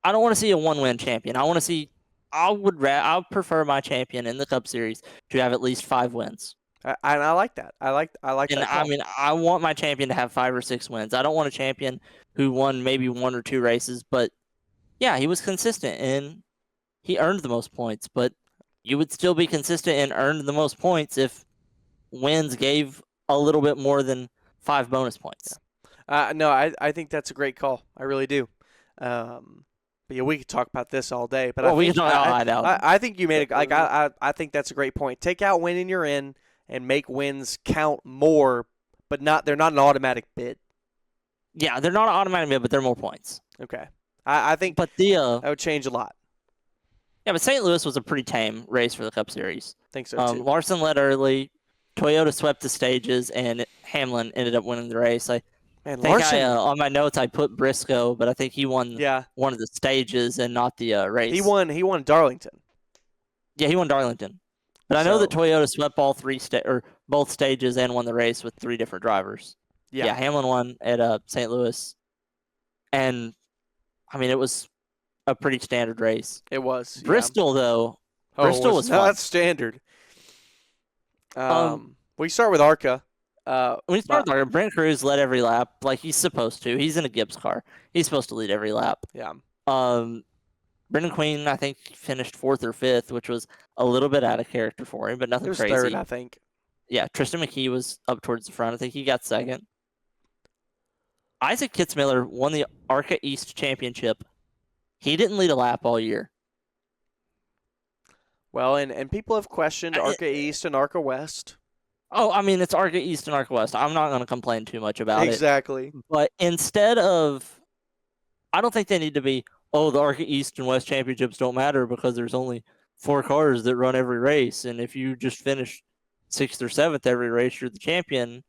A: I don't want to see a 1-win champion. I would prefer my champion in the Cup Series to have at least 5 wins.
B: I like that. I like
A: and
B: that.
A: I mean, I want my champion to have 5 or 6 wins. I don't want a champion who won maybe 1 or 2 races, but yeah, he was consistent and he earned the most points. But you would still be consistent and earn the most points if wins gave a little bit more than 5 bonus points.
B: Yeah. No, I think that's a great call. I really do. But yeah, we could talk about this all day. But I think you made it. I think that's a great point. Take out winning you're in and make wins count more, but they're not an automatic bid.
A: Yeah, they're not an automatic bid, but they're more points.
B: Okay. I think that would change a lot.
A: Yeah, but St. Louis was a pretty tame race for the Cup Series.
B: I think so, too.
A: Larson led early. Toyota swept the stages, and Hamlin ended up winning the race. On my notes, I put Briscoe, but I think he won one of the stages and not the race.
B: He won Darlington.
A: Yeah, he won Darlington. But I know that Toyota swept both stages and won the race with 3 different drivers. Yeah, Hamlin won at St. Louis. And, I mean, it was a pretty standard race.
B: It was.
A: Bristol, though. Bristol was fun.
B: Not standard. We start with ARCA.
A: Brent Cruz led every lap like he's supposed to. He's in a Gibbs car. He's supposed to lead every lap.
B: Yeah.
A: Brendan Queen, I think, finished 4th or 5th, which was a little bit out of character for him, but nothing crazy.
B: 3rd, I think.
A: Yeah, Tristan McKee was up towards the front. I think he got 2nd. Isaac Kitzmiller won the ARCA East Championship. He didn't lead a lap all year.
B: Well, and people have questioned ARCA East and ARCA West.
A: Oh, I mean, it's ARCA East and ARCA West. I'm not going to complain too much about it.
B: Exactly.
A: But I don't think they need to be, the ARCA East and West Championships don't matter because there's only 4 cars that run every race. And if you just finish 6th or 7th every race, you're the champion.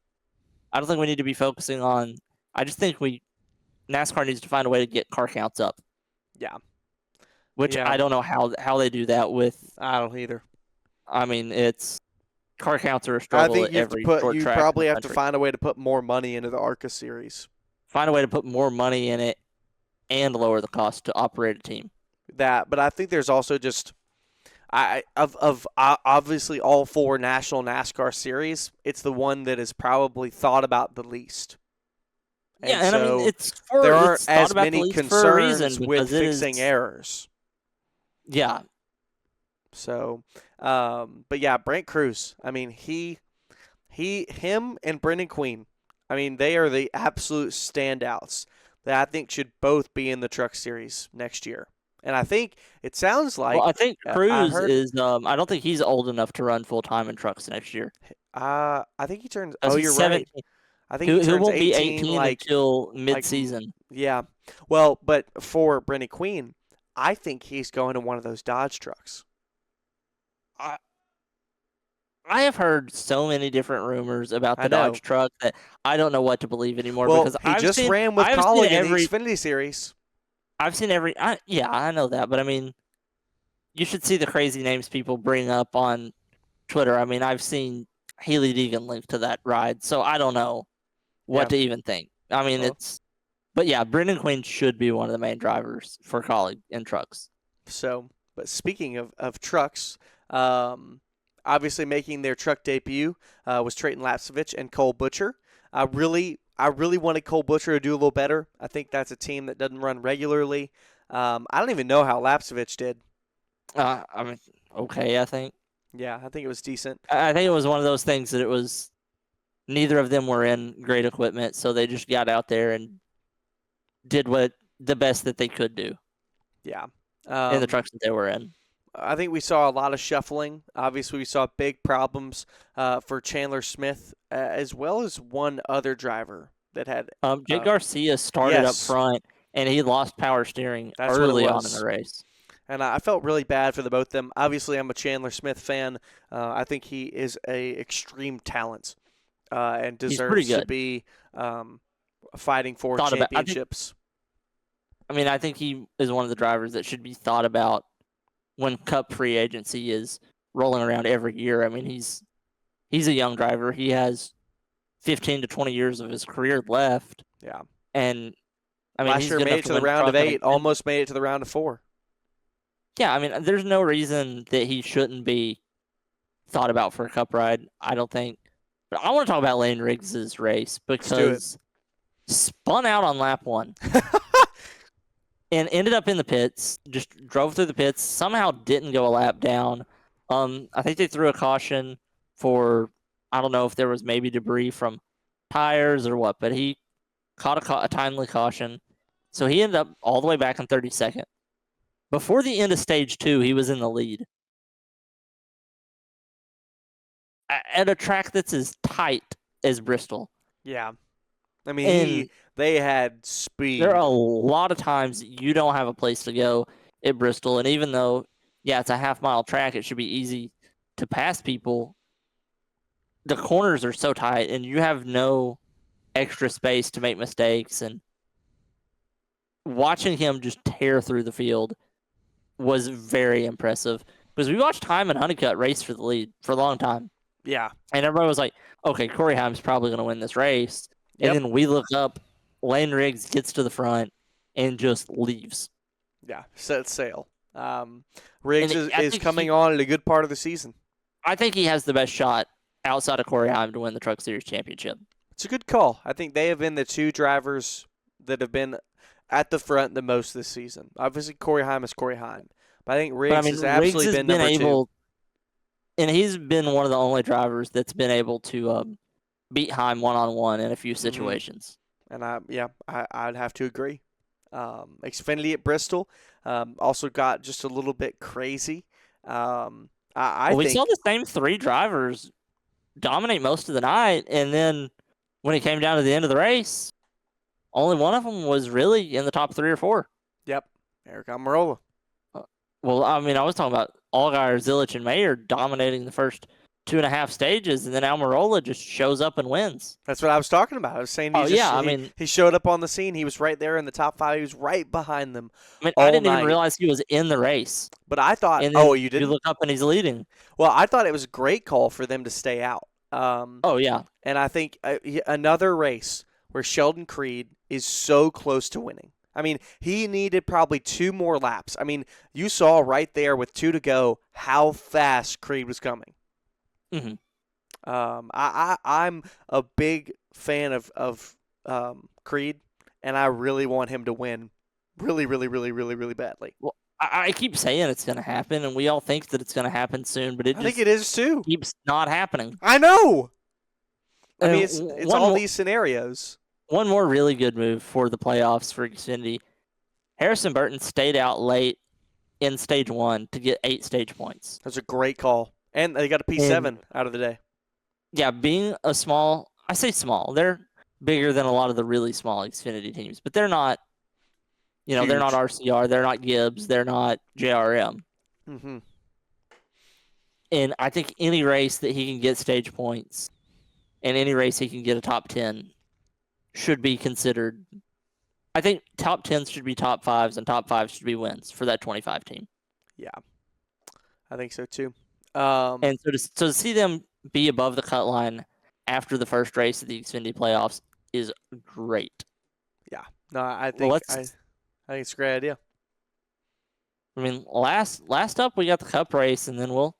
A: I don't think we need to be focusing on, I just think NASCAR needs to find a way to get car counts up.
B: Yeah.
A: Which I don't know how they do that with.
B: I don't either.
A: I mean, car counts are a struggle.
B: I think you probably have to find a way to put more money into the ARCA series.
A: Find a way to put more money in it and lower the cost to operate a team.
B: But I think there's also just obviously all 4 national NASCAR series, it's the one that is probably thought about the least.
A: And I mean,
B: there aren't as many concerns with fixing errors.
A: Yeah.
B: So, but yeah, Brent Cruz. I mean, him and Brendan Queen. I mean, they are the absolute standouts that I think should both be in the Truck Series next year. And I think it sounds like.
A: Well, I think Cruz is. I don't think he's old enough to run full time in trucks next year.
B: I think he turns.
A: You're
B: 17.
A: Right.
B: I think he turns
A: won't
B: 18,
A: be 18 until mid-season.
B: Yeah. Well, but for Brendan Queen, I think he's going to one of those Dodge trucks.
A: I have heard so many different rumors about the Dodge truck that I don't know what to believe anymore.
B: Well,
A: because
B: he just ran with Colin in the Xfinity Series.
A: I've seen I know that, but I mean, you should see the crazy names people bring up on Twitter. I mean, I've seen Haley Deegan linked to that ride, so I don't know what to even think. I mean, but yeah, Brendan Quinn should be one of the main drivers for Colin in trucks.
B: So, But speaking of trucks, obviously making their truck debut was Trayton Lapsevich and Cole Butcher. I really wanted Cole Butcher to do a little better. I think that's a team that doesn't run regularly. I don't even know how Lapsevich did.
A: I mean, okay, I think.
B: Yeah, I think it was decent.
A: I think it was one of those things that it was neither of them were in great equipment, so they just got out there and did the best that they could do.
B: Yeah.
A: In the trucks that they were in.
B: I think we saw a lot of shuffling. Obviously, we saw big problems for Chandler Smith, as well as one other driver that had.
A: Jake Garcia started up front, and he lost power steering early on in the race.
B: And I felt really bad for the both of them. Obviously, I'm a Chandler Smith fan. I think he is a extreme talent and deserves to be fighting for championships.
A: I think he is one of the drivers that should be thought about when Cup free agency is rolling around every year. I mean, he's a young driver. He has 15 to 20 years of his career left.
B: Yeah.
A: And
B: last year made it to the round of 8, almost made it to the round of 4.
A: Yeah, I mean, there's no reason that he shouldn't be thought about for a Cup ride, I don't think. But I want to talk about Lane Riggs' race because spun out on lap 1. And ended up in the pits, just drove through the pits, somehow didn't go a lap down. I think they threw a caution for, I don't know if there was maybe debris from tires or what, but he caught a timely caution. So he ended up all the way back in 32nd. Before the end of stage 2, he was in the lead. At a track that's as tight as Bristol.
B: Yeah. I mean, they had speed.
A: There are a lot of times you don't have a place to go at Bristol, and even though, it's a half-mile track, it should be easy to pass people. The corners are so tight, and you have no extra space to make mistakes. And watching him just tear through the field was very impressive because we watched Hyman Honeycutt race for the lead for a long time.
B: Yeah,
A: and everybody was like, "Okay, Corey Heim's probably going to win this race." And then we look up, Lane Riggs gets to the front and just leaves.
B: Yeah, set sail. Riggs is coming on at a good part of the season.
A: I think he has the best shot outside of Corey Heim to win the Truck Series championship.
B: It's a good call. I think they have been the two drivers that have been at the front the most this season. Obviously, Corey Heim is Corey Heim. But I think Riggs has absolutely been number 2.
A: And he's been one of the only drivers that's been able to beat Heim one-on-one in a few situations.
B: And I'd have to agree. Xfinity at Bristol also got just a little bit crazy.
A: We saw the same 3 drivers dominate most of the night, and then when it came down to the end of the race, only one of them was really in the top 3 or 4.
B: Yep, Eric Almirola.
A: Well, I mean, I was talking about Allgaier, Zilich, and Mayer dominating the first 2.5 stages, and then Almirola just shows up and wins.
B: That's what I was talking about. I was saying he showed up on the scene. He was right there in the top 5. He was right behind them.
A: I mean, I didn't even realize he was in the race.
B: But I thought, you didn't?
A: You look up and he's leading.
B: Well, I thought it was a great call for them to stay out. And I think another race where Sheldon Creed is so close to winning. I mean, he needed probably 2 more laps. I mean, you saw right there with 2 to go how fast Creed was coming.
A: Mm-hmm.
B: I'm a big fan of Creed, and I really want him to win really, really, really, really, really badly.
A: Well, I keep saying it's going to happen, and we all think that it's going to happen soon, but
B: I think it is too.
A: Keeps not happening.
B: I know. I mean, it's all these scenarios.
A: One more really good move for the playoffs for Xfinity. Harrison Burton stayed out late in stage 1 to get 8 stage points.
B: That's a great call. And they got a P7 out of the day.
A: Yeah, being a small, I say small, they're bigger than a lot of the really small Xfinity teams, but they're not,
B: Huge.
A: They're not RCR, they're not Gibbs, they're not JRM.
B: Mm-hmm.
A: And I think any race that he can get stage points and any race he can get a top 10 should be considered. I think top 10s should be top 5s and top 5s should be wins for that 25 team.
B: Yeah, I think so too.
A: And so to see them be above the cut line after the first race of the Xfinity playoffs is great.
B: Yeah, no, I think it's a great idea.
A: I mean, last up we got the Cup race, and then we'll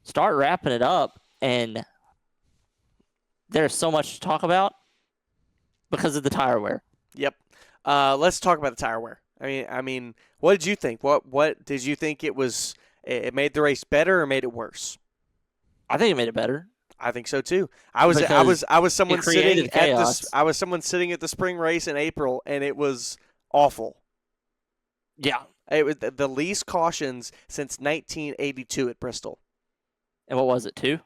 A: start wrapping it up. And there's so much to talk about because of the tire wear.
B: Yep. Let's talk about the tire wear. I mean, what did you think? What did you think it was? It made the race better or made it worse?
A: I think it made it better.
B: I think so too. I was someone sitting at the spring race in April, and it was awful.
A: Yeah.
B: It was the least cautions since 1982 at Bristol.
A: And what was it, 2?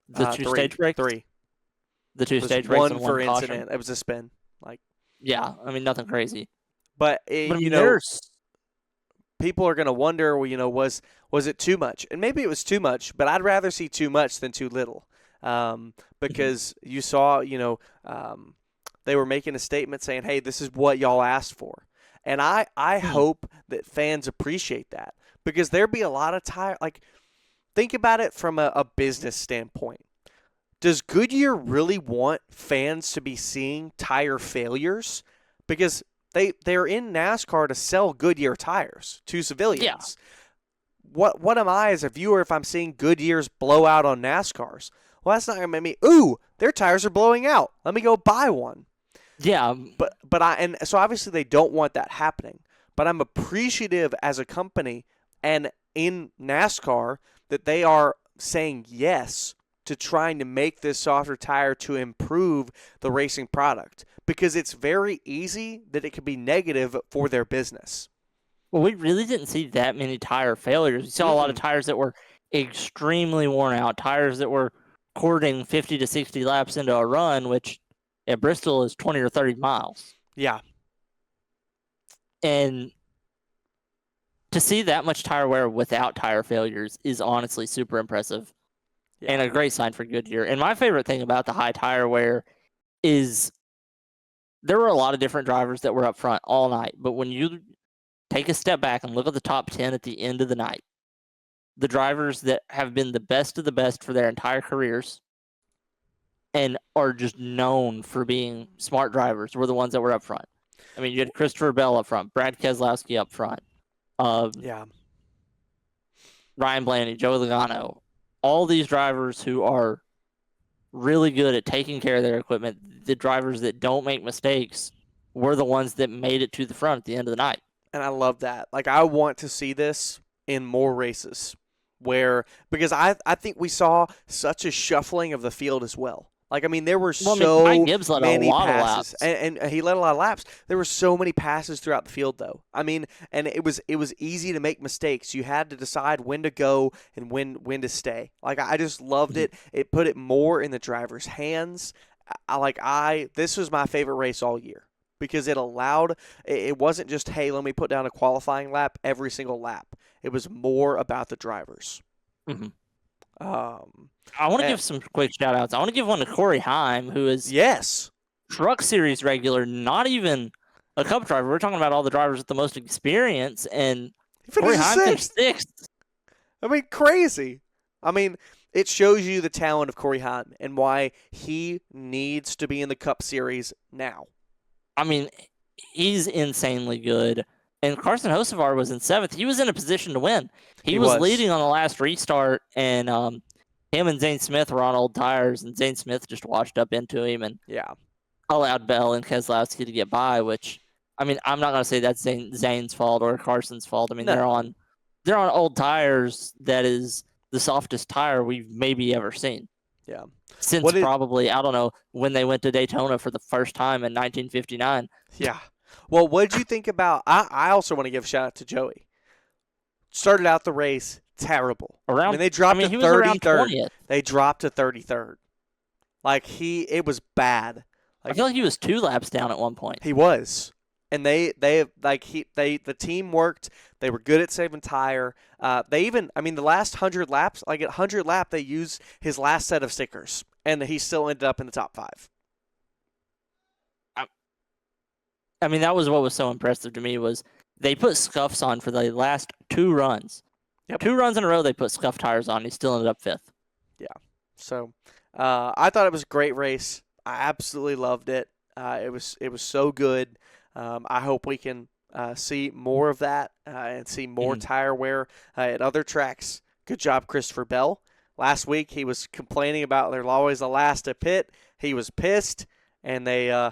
A: The two-stage break?
B: 3.
A: The two-stage break.
B: One for incident. It was a spin.
A: Yeah, I mean, nothing crazy.
B: But people are going to wonder, well, was it too much? And maybe it was too much, but I'd rather see too much than too little. Because you saw, they were making a statement saying, hey, this is what y'all asked for. And I hope that fans appreciate that, because there'd be a lot of tire. Think about it from a business standpoint. Does Goodyear really want fans to be seeing tire failures? Because they're in NASCAR to sell Goodyear tires to civilians.
A: Yeah.
B: What am I as a viewer if I'm seeing Goodyear's blow out on NASCARs? Well, that's not going to make me, ooh, their tires are blowing out. Let me go buy one.
A: Yeah.
B: So obviously they don't want that happening. But I'm appreciative as a company and in NASCAR that they are saying yes to trying to make this softer tire to improve the racing product, because it's very easy that it could be negative for their business.
A: Well, we really didn't see that many tire failures. We saw a lot of tires that were extremely worn out, tires that were cording 50 to 60 laps into a run, which at Bristol is 20 or 30 miles.
B: Yeah.
A: And to see that much tire wear without tire failures is honestly super impressive. Yeah. And a great sign for Goodyear. And my favorite thing about the high tire wear is there were a lot of different drivers that were up front all night. But when you take a step back and look at the top 10 at the end of the night, the drivers that have been the best of the best for their entire careers and are just known for being smart drivers were the ones that were up front. I mean, you had Christopher Bell up front, Brad Keselowski up front, Ryan Blaney, Joey Logano. All these drivers who are really good at taking care of their equipment, the drivers that don't make mistakes, were the ones that made it to the front at the end of the night.
B: And I love that. I want to see this in more races because I think we saw such a shuffling of the field as well. There were
A: Mike Gibbs led
B: many
A: a lot
B: passes,
A: of laps.
B: and he led a lot of laps. There were so many passes throughout the field, though. And it was easy to make mistakes. You had to decide when to go and when to stay. I just loved it. It put it more in the driver's hands. This was my favorite race all year, because it wasn't just, hey, let me put down a qualifying lap every single lap. It was more about the drivers.
A: Mm-hmm. I want to give some quick shout-outs. I want to give one to Corey Heim, who is Truck Series regular, not even a Cup driver. We're talking about all the drivers with the most experience, and Corey Heim finished sixth.
B: Crazy. It shows you the talent of Corey Heim and why he needs to be in the Cup Series now.
A: He's insanely good. And Carson Hocevar was in 7th. He was in a position to win. He was leading on the last restart, and him and Zane Smith were on old tires, and Zane Smith just washed up into him and allowed Bell and Keselowski to get by, which, I'm not going to say that's Zane's fault or Carson's fault.
B: No.
A: They're on old tires that is the softest tire we've maybe ever seen.
B: Yeah.
A: Since probably, I don't know, when they went to Daytona for the first time in 1959.
B: Yeah. Well, what did you think about? I also want to give a shout out to Joey. Started out the race terrible. They dropped to 33rd. They dropped to 33rd. It was bad.
A: I feel like he was 2 laps down at one point.
B: He was, and the team worked. They were good at saving tire. They even, the last 100 laps, at 100 lap, they used his last set of stickers, and he still ended up in the top 5.
A: That was what was so impressive to me, was they put scuffs on for the last 2 runs.
B: Yep.
A: 2 runs in a row, they put scuff tires on. He still ended up 5th.
B: Yeah. So I thought it was a great race. I absolutely loved it. It was so good. I hope we can see more of that and see more tire wear at other tracks. Good job, Christopher Bell. Last week he was complaining about they're always the last to pit. He was pissed, and they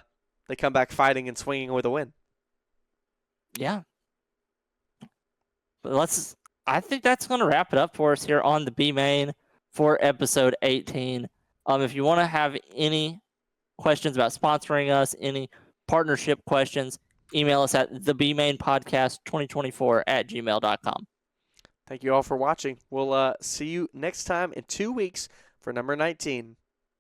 B: come back fighting and swinging with a win.
A: Yeah. But I think that's going to wrap it up for us here on the B Main for episode 18. If you want to have any questions about sponsoring us, any partnership questions, email us at thebmainpodcast2024@gmail.com.
B: Thank you all for watching. We'll see you next time in 2 weeks for number 19.